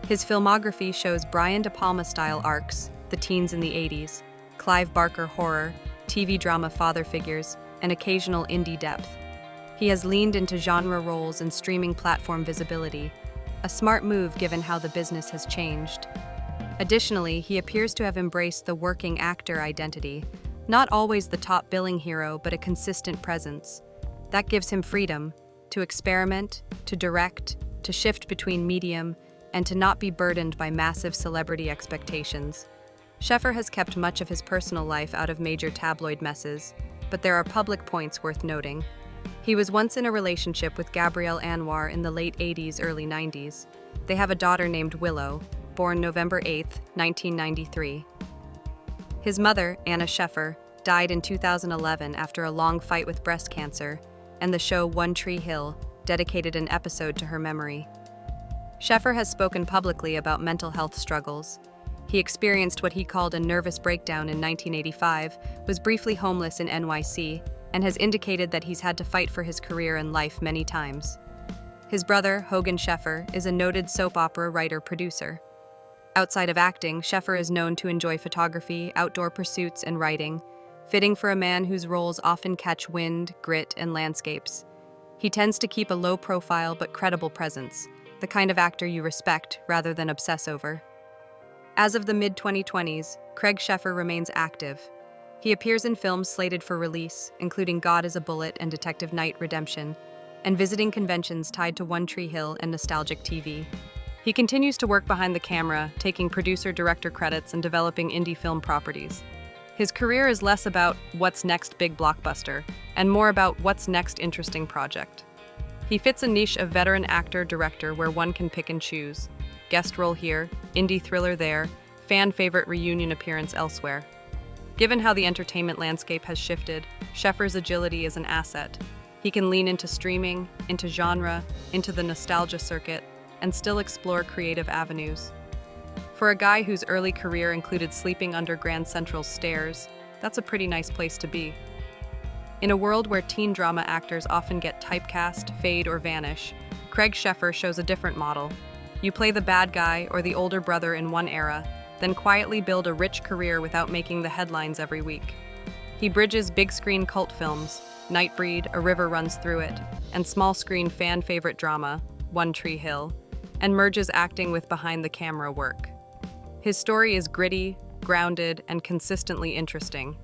His filmography shows Brian De Palma-style arcs, The Teens in the 80s, Clive Barker horror, TV drama father figures, and occasional indie depth. He has leaned into genre roles and streaming platform visibility, a smart move given how the business has changed. Additionally, he appears to have embraced the working actor identity, not always the top billing hero, but a consistent presence. That gives him freedom to experiment, to direct, to shift between medium, and to not be burdened by massive celebrity expectations. Sheffer has kept much of his personal life out of major tabloid messes, but there are public points worth noting. He was once in a relationship with Gabrielle Anwar in the late 80s, early 90s. They have a daughter named Willow, born November 8, 1993. His mother, Anna Sheffer, died in 2011 after a long fight with breast cancer, and the show One Tree Hill dedicated an episode to her memory. Sheffer has spoken publicly about mental health struggles. He experienced what he called a nervous breakdown in 1985, was briefly homeless in NYC, and has indicated that he's had to fight for his career and life many times. His brother, Hogan Sheffer, is a noted soap opera writer-producer. Outside of acting, Sheffer is known to enjoy photography, outdoor pursuits, and writing, fitting for a man whose roles often catch wind, grit, and landscapes. He tends to keep a low profile but credible presence, the kind of actor you respect rather than obsess over. As of the mid-2020s, Craig Sheffer remains active. He appears in films slated for release, including God is a Bullet and Detective Knight Redemption, and visiting conventions tied to One Tree Hill and nostalgic TV. He continues to work behind the camera, taking producer-director credits and developing indie film properties. His career is less about what's next big blockbuster, and more about what's next interesting project. He fits a niche of veteran actor-director where one can pick and choose. Guest role here, indie thriller there, fan favorite reunion appearance elsewhere. Given how the entertainment landscape has shifted, Sheffer's agility is an asset. He can lean into streaming, into genre, into the nostalgia circuit, and still explore creative avenues. For a guy whose early career included sleeping under Grand Central's stairs, that's a pretty nice place to be. In a world where teen drama actors often get typecast, fade, or vanish, Craig Sheffer shows a different model. You play the bad guy or the older brother in one era, then quietly build a rich career without making the headlines every week. He bridges big-screen cult films, Nightbreed, A River Runs Through It, and small-screen fan-favorite drama, One Tree Hill, and merges acting with behind-the-camera work. His story is gritty, grounded, and consistently interesting.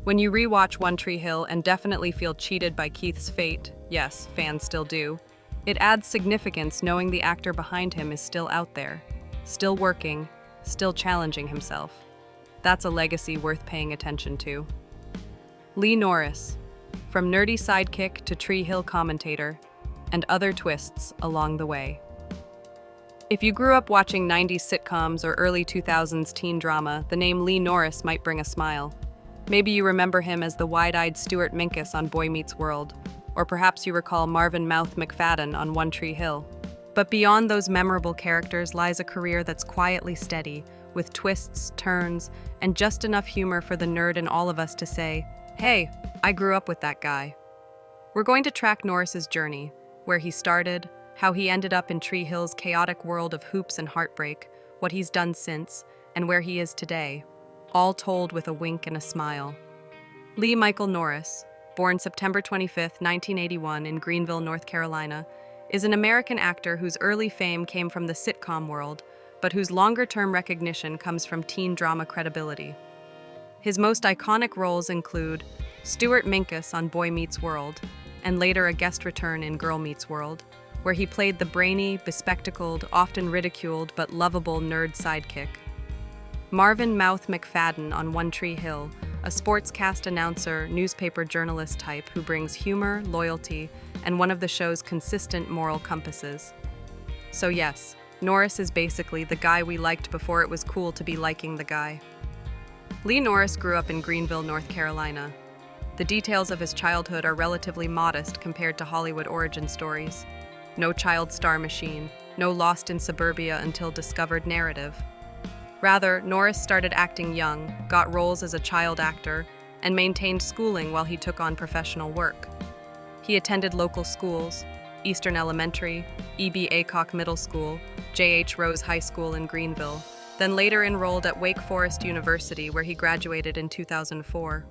When you rewatch One Tree Hill and definitely feel cheated by Keith's fate, yes, fans still do, it adds significance knowing the actor behind him is still out there, still working, still challenging himself. That's a legacy worth paying attention to. Lee Norris, from nerdy sidekick to Tree Hill commentator, and other twists along the way. If you grew up watching 90s sitcoms or early 2000s teen drama, the name Lee Norris might bring a smile. Maybe you remember him as the wide-eyed Stuart Minkus on Boy Meets World, or perhaps you recall Marvin Mouth McFadden on One Tree Hill. But beyond those memorable characters lies a career that's quietly steady, with twists, turns, and just enough humor for the nerd in all of us to say, hey, I grew up with that guy. We're going to track Norris's journey, where he started, how he ended up in Tree Hill's chaotic world of hoops and heartbreak, what he's done since, and where he is today, all told with a wink and a smile. Lee Michael Norris, born September 25, 1981 in Greenville, North Carolina, is an American actor whose early fame came from the sitcom world, but whose longer-term recognition comes from teen drama credibility. His most iconic roles include Stuart Minkus on Boy Meets World, and later a guest return in Girl Meets World, where he played the brainy, bespectacled, often ridiculed but lovable nerd sidekick. Marvin Mouth McFadden on One Tree Hill, a sportscast announcer, newspaper journalist type who brings humor, loyalty, and one of the show's consistent moral compasses. So yes, Norris is basically the guy we liked before it was cool to be liking the guy. Lee Norris grew up in Greenville, North Carolina. The details of his childhood are relatively modest compared to Hollywood origin stories. No child star machine, no Lost in Suburbia until discovered narrative. Rather, Norris started acting young, got roles as a child actor, and maintained schooling while he took on professional work. He attended local schools, Eastern Elementary, E.B. Aycock Middle School, J.H. Rose High School in Greenville, then later enrolled at Wake Forest University, where he graduated in 2004.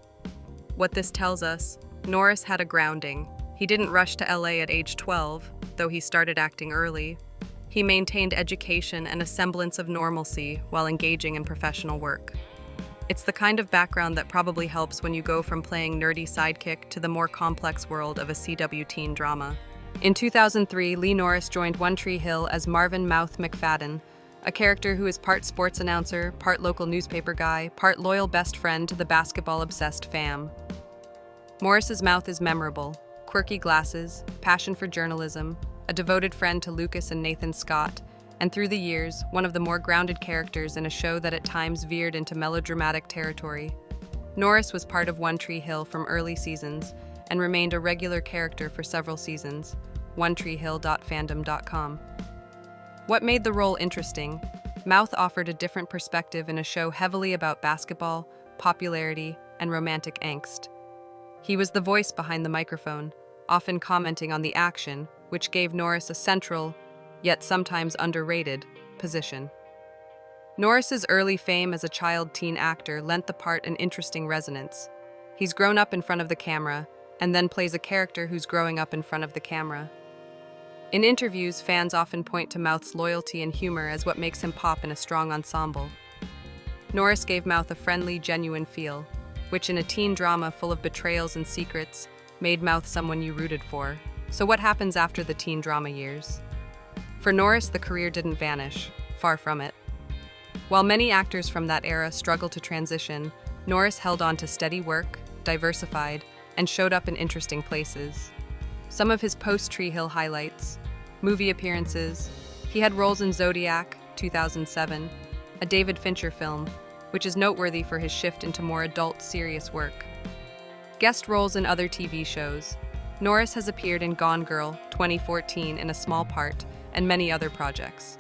What this tells us, Norris had a grounding. He didn't rush to LA at age 12, though he started acting early. He maintained education and a semblance of normalcy while engaging in professional work. It's the kind of background that probably helps when you go from playing nerdy sidekick to the more complex world of a CW teen drama. In 2003, Lee Norris joined One Tree Hill as Marvin "Mouth" McFadden, a character who is part sports announcer, part local newspaper guy, part loyal best friend to the basketball-obsessed fam. Morris's mouth is memorable. Quirky glasses, passion for journalism, a devoted friend to Lucas and Nathan Scott, and through the years, one of the more grounded characters in a show that at times veered into melodramatic territory. Norris was part of One Tree Hill from early seasons and remained a regular character for several seasons. OneTreeHill.fandom.com. What made the role interesting? Mouth offered a different perspective in a show heavily about basketball, popularity, and romantic angst. He was the voice behind the microphone, often commenting on the action, which gave Norris a central, yet sometimes underrated, position. Norris's early fame as a child-teen actor lent the part an interesting resonance. He's grown up in front of the camera, and then plays a character who's growing up in front of the camera. In interviews, fans often point to Mouth's loyalty and humor as what makes him pop in a strong ensemble. Norris gave Mouth a friendly, genuine feel, which in a teen drama full of betrayals and secrets, made Mouth someone you rooted for. So what happens after the teen drama years? For Norris, the career didn't vanish, far from it. While many actors from that era struggled to transition, Norris held on to steady work, diversified, and showed up in interesting places. Some of his post-Tree Hill highlights: movie appearances. He had roles in Zodiac, 2007, a David Fincher film, which is noteworthy for his shift into more adult, serious work. Guest roles in other TV shows. Norris has appeared in Gone Girl, 2014 in a small part, and many other projects.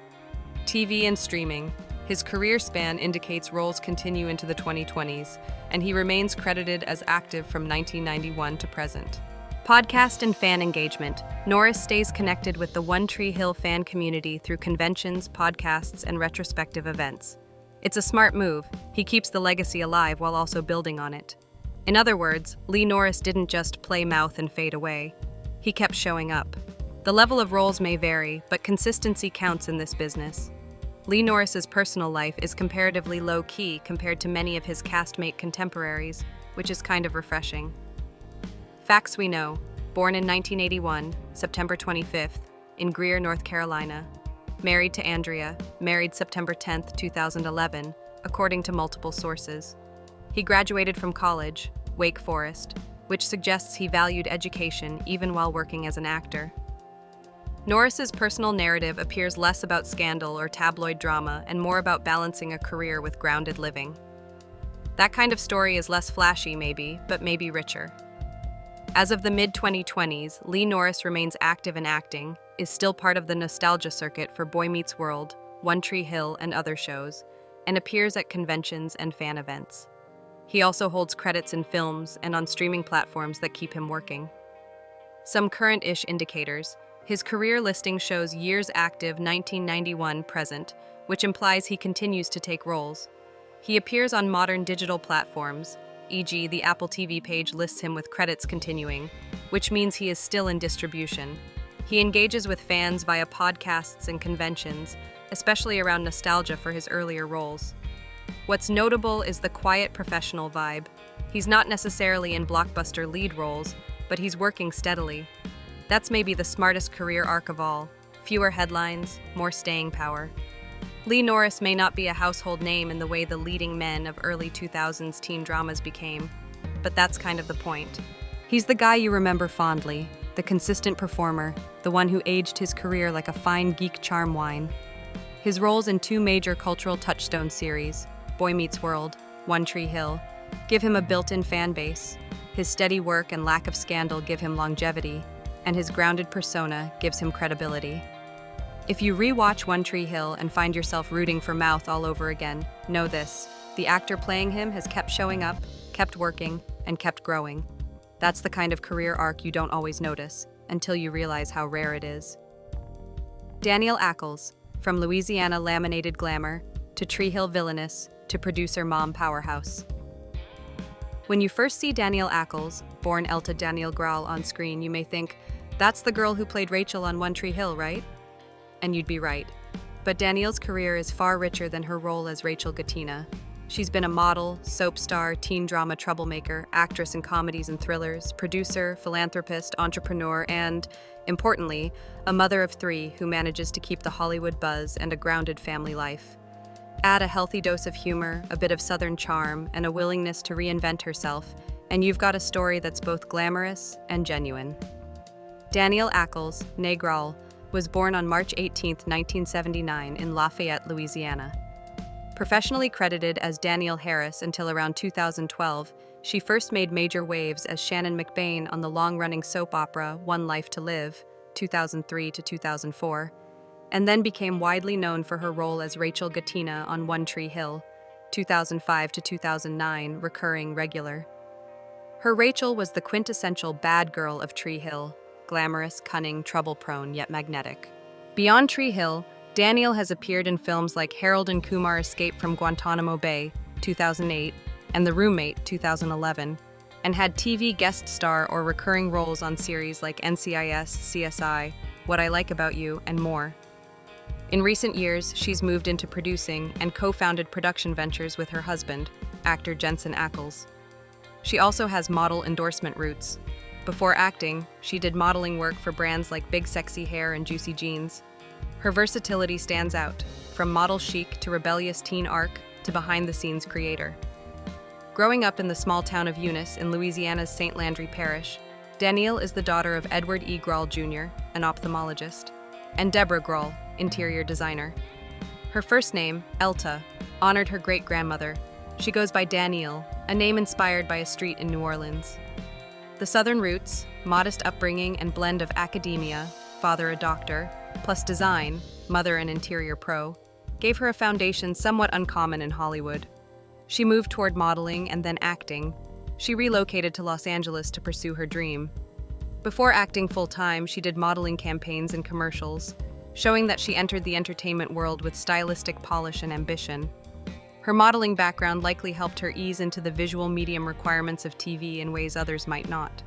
TV and streaming. His career span indicates roles continue into the 2020s, and he remains credited as active from 1991 to present. Podcast and fan engagement. Norris stays connected with the One Tree Hill fan community through conventions, podcasts, and retrospective events. It's a smart move. He keeps the legacy alive while also building on it. In other words, Lee Norris didn't just play Mouth and fade away. He kept showing up. The level of roles may vary, but consistency counts in this business. Lee Norris's personal life is comparatively low-key compared to many of his castmate contemporaries, which is kind of refreshing. Facts we know. Born in 1981, September 25th, in Greer, North Carolina. Married to Andrea, married September 10, 2011, according to multiple sources. He graduated from college, Wake Forest, which suggests he valued education even while working as an actor. Norris's personal narrative appears less about scandal or tabloid drama and more about balancing a career with grounded living. That kind of story is less flashy maybe, but maybe richer. As of the mid-2020s, Lee Norris remains active in acting, is still part of the nostalgia circuit for Boy Meets World, One Tree Hill, and other shows, and appears at conventions and fan events. He also holds credits in films and on streaming platforms that keep him working. Some current-ish indicators. His career listing shows years active 1991 present, which implies he continues to take roles. He appears on modern digital platforms, e.g. the Apple TV page lists him with credits continuing, which means he is still in distribution. He engages with fans via podcasts and conventions, especially around nostalgia for his earlier roles. What's notable is the quiet professional vibe. He's not necessarily in blockbuster lead roles, but he's working steadily. That's maybe the smartest career arc of all. Fewer headlines, more staying power. Lee Norris may not be a household name in the way the leading men of early 2000s teen dramas became, but that's kind of the point. He's the guy you remember fondly, the consistent performer, the one who aged his career like a fine geek charm wine. His roles in two major cultural touchstone series, Boy Meets World, One Tree Hill, give him a built-in fan base. His steady work and lack of scandal give him longevity, and his grounded persona gives him credibility. If you rewatch One Tree Hill and find yourself rooting for Mouth all over again, know this: the actor playing him has kept showing up, kept working, and kept growing. That's the kind of career arc you don't always notice, until you realize how rare it is. Danneel Ackles, from Louisiana laminated glamour, to Tree Hill villainous, to producer mom powerhouse. When you first see Danneel Ackles, born Elta Danneel Graal on screen, you may think, that's the girl who played Rachel on One Tree Hill, right? And you'd be right. But Danneel's career is far richer than her role as Rachel Gatina. She's been a model, soap star, teen drama troublemaker, actress in comedies and thrillers, producer, philanthropist, entrepreneur, and, importantly, a mother of 3 who manages to keep the Hollywood buzz and a grounded family life. Add a healthy dose of humor, a bit of Southern charm, and a willingness to reinvent herself, and you've got a story that's both glamorous and genuine. Danneel Ackles, née Graal, was born on March 18, 1979, in Lafayette, Louisiana. Professionally credited as Danneel Harris until around 2012, she first made major waves as Shannon McBain on the long-running soap opera One Life to Live, 2003 to 2004, and then became widely known for her role as Rachel Gatina on One Tree Hill, 2005 to 2009, recurring regular. Her Rachel was the quintessential bad girl of Tree Hill, glamorous, cunning, trouble-prone, yet magnetic. Beyond Tree Hill, Danneel has appeared in films like Harold and Kumar Escape from Guantanamo Bay, 2008, and The Roommate, 2011, and had TV guest star or recurring roles on series like NCIS, CSI, What I Like About You, and more. In recent years, she's moved into producing and co-founded production ventures with her husband, actor Johansson Ackles. She also has model endorsement roots. Before acting, she did modeling work for brands like Big Sexy Hair and Juicy Jeans. Her versatility stands out, from model chic to rebellious teen arc to behind-the-scenes creator. Growing up in the small town of Eunice in Louisiana's St. Landry Parish, Danneel is the daughter of Edward E. Graal Jr., an ophthalmologist, and Deborah Graal, interior designer. Her first name, Elta, honored her great-grandmother. She goes by Danneel, a name inspired by a street in New Orleans. The Southern roots, modest upbringing, and blend of academia, father a doctor, plus design, mother an interior pro, gave her a foundation somewhat uncommon in Hollywood. She moved toward modeling and then acting. She relocated to Los Angeles to pursue her dream. Before acting full-time, she did modeling campaigns and commercials, showing that she entered the entertainment world with stylistic polish and ambition. Her modeling background likely helped her ease into the visual medium requirements of TV in ways others might not.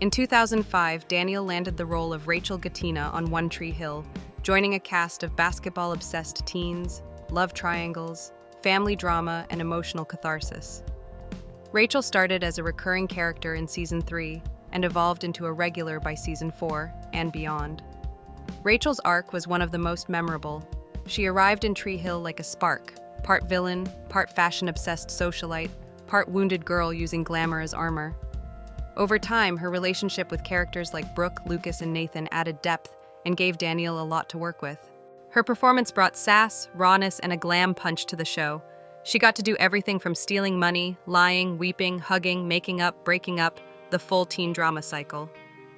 In 2005, Danneel landed the role of Rachel Gatina on One Tree Hill, joining a cast of basketball-obsessed teens, love triangles, family drama, and emotional catharsis. Rachel started as a recurring character in Season 3 and evolved into a regular by Season 4 and beyond. Rachel's arc was one of the most memorable. She arrived in Tree Hill like a spark, part villain, part fashion-obsessed socialite, part wounded girl using glamour as armor. Over time, her relationship with characters like Brooke, Lucas, and Nathan added depth and gave Danneel a lot to work with. Her performance brought sass, rawness, and a glam punch to the show. She got to do everything from stealing money, lying, weeping, hugging, making up, breaking up, the full teen drama cycle.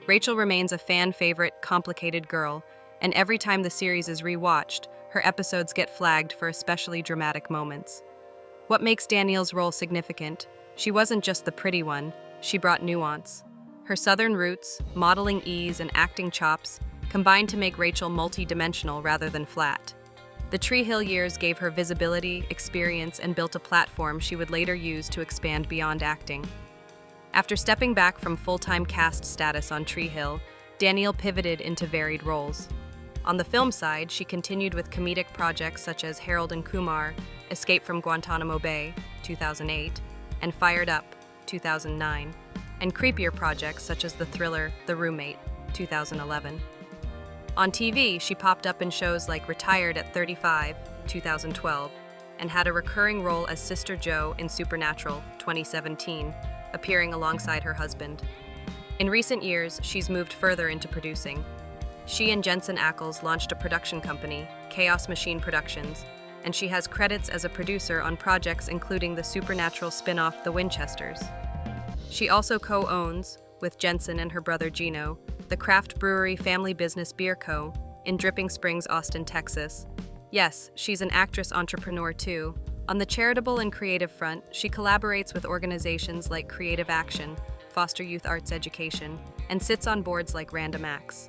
Rachel remains a fan favorite, complicated girl, and every time the series is rewatched, her episodes get flagged for especially dramatic moments. What makes Danneel's role significant? She wasn't just the pretty one, she brought nuance. Her Southern roots, modeling ease, and acting chops combined to make Rachel multi-dimensional rather than flat. The Tree Hill years gave her visibility, experience, and built a platform she would later use to expand beyond acting. After stepping back from full-time cast status on Tree Hill, Danneel pivoted into varied roles. On the film side, she continued with comedic projects such as Harold and Kumar, Escape from Guantanamo Bay, 2008, and Fired Up, 2009, and creepier projects such as the thriller The Roommate, 2011. On TV, she popped up in shows like Retired at 35, 2012, and had a recurring role as Sister Jo in Supernatural, 2017, appearing alongside her husband. In recent years, she's moved further into producing. She and Johansson Ackles launched a production company, Chaos Machine Productions, and she has credits as a producer on projects including the Supernatural spin-off The Winchesters. She also co-owns, with Johansson and her brother Gino, the craft brewery Family Business Beer Co. in Dripping Springs, Austin, Texas. Yes, she's an actress entrepreneur too. On the charitable and creative front, she collaborates with organizations like Creative Action, foster youth arts education, and sits on boards like Random Acts.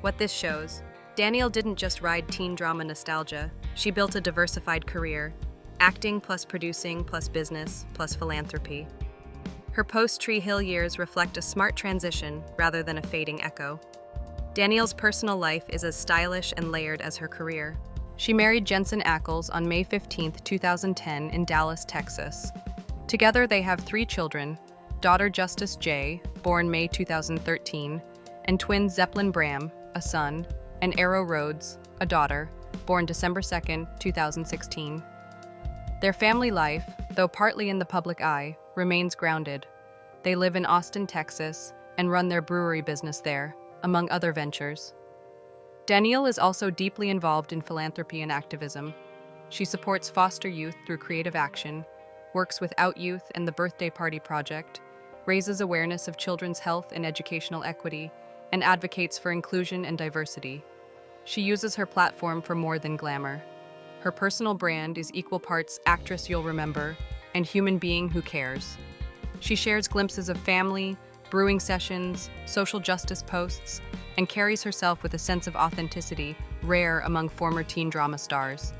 What this shows, Danneel didn't just ride teen drama nostalgia, she built a diversified career, acting plus producing plus business plus philanthropy. Her post-Tree Hill years reflect a smart transition rather than a fading echo. Danneel's personal life is as stylish and layered as her career. She married Johansson Ackles on May 15, 2010 in Dallas, Texas. Together they have 3 children, daughter Justice J, born May 2013, and twins Zeppelin Bram, a son, and Arrow Rhodes, a daughter, born December 2, 2016. Their family life, though partly in the public eye, remains grounded. They live in Austin, Texas, and run their brewery business there, among other ventures. Danneel is also deeply involved in philanthropy and activism. She supports foster youth through creative action, works with Out Youth and the Birthday Party Project, raises awareness of children's health and educational equity, and advocates for inclusion and diversity. She uses her platform for more than glamour. Her personal brand is equal parts actress you'll remember and human being who cares. She shares glimpses of family, brewing sessions, social justice posts, and carries herself with a sense of authenticity rare among former teen drama stars.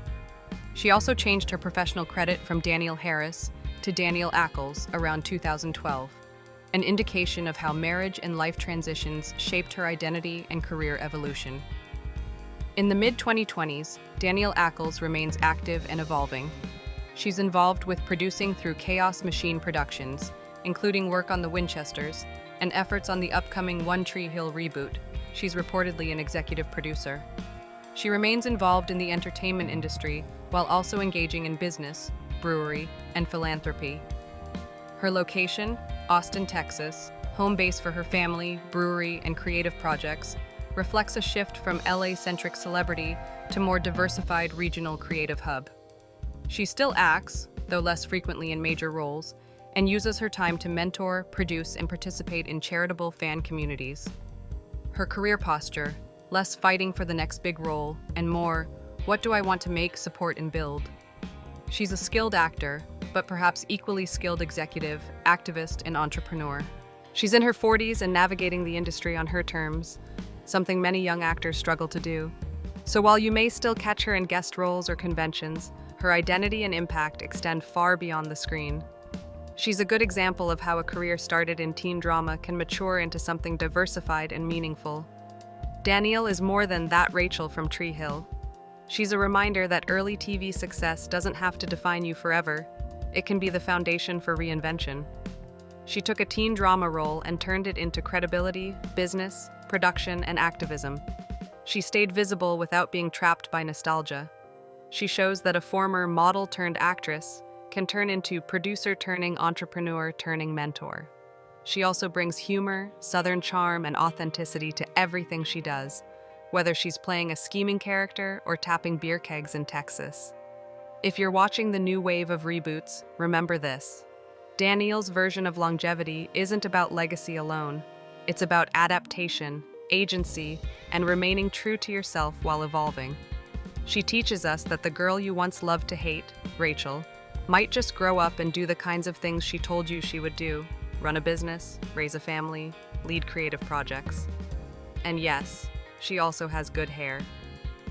She also changed her professional credit from Danneel Harris to Danneel Ackles around 2012, an indication of how marriage and life transitions shaped her identity and career evolution. In the mid-2020s, Danneel Ackles remains active and evolving. She's involved with producing through Chaos Machine Productions, including work on The Winchesters, and efforts on the upcoming One Tree Hill reboot. She's reportedly an executive producer. She remains involved in the entertainment industry while also engaging in business, brewery, and philanthropy. Her location, Austin, Texas, home base for her family, brewery, and creative projects, reflects a shift from LA-centric celebrity to more diversified regional creative hub. She still acts, though less frequently in major roles, and uses her time to mentor, produce, and participate in charitable fan communities. Her career posture, less fighting for the next big role, and more, what do I want to make, support, and build? She's a skilled actor, but perhaps equally skilled executive, activist, and entrepreneur. She's in her 40s and navigating the industry on her terms, something many young actors struggle to do. So while you may still catch her in guest roles or conventions, her identity and impact extend far beyond the screen. She's a good example of how a career started in teen drama can mature into something diversified and meaningful. Danneel is more than that Rachel from Tree Hill. She's a reminder that early TV success doesn't have to define you forever. It can be the foundation for reinvention. She took a teen drama role and turned it into credibility, business, production, and activism. She stayed visible without being trapped by nostalgia. She shows that a former model-turned-actress can turn into producer-turning-entrepreneur-turning-mentor. She also brings humor, southern charm, and authenticity to everything she does, whether she's playing a scheming character or tapping beer kegs in Texas. If you're watching the new wave of reboots, remember this. Danneel's version of longevity isn't about legacy alone. It's about adaptation, agency, and remaining true to yourself while evolving. She teaches us that the girl you once loved to hate, Rachel, might just grow up and do the kinds of things she told you she would do: run a business, raise a family, lead creative projects. And yes, she also has good hair.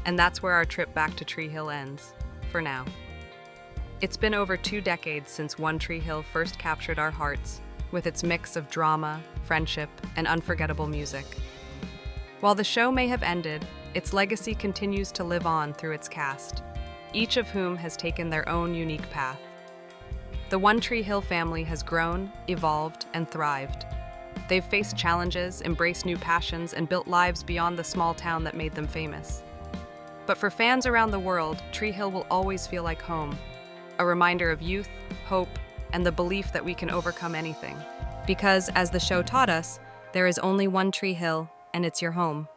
And that's where our trip back to Tree Hill ends, for now. It's been over 2 decades since One Tree Hill first captured our hearts, with its mix of drama, friendship, and unforgettable music. While the show may have ended, its legacy continues to live on through its cast, each of whom has taken their own unique path. The One Tree Hill family has grown, evolved, and thrived. They've faced challenges, embraced new passions, and built lives beyond the small town that made them famous. But for fans around the world, Tree Hill will always feel like home, a reminder of youth, hope, and the belief that we can overcome anything. Because, as the show taught us, there is only one Tree Hill, and it's your home.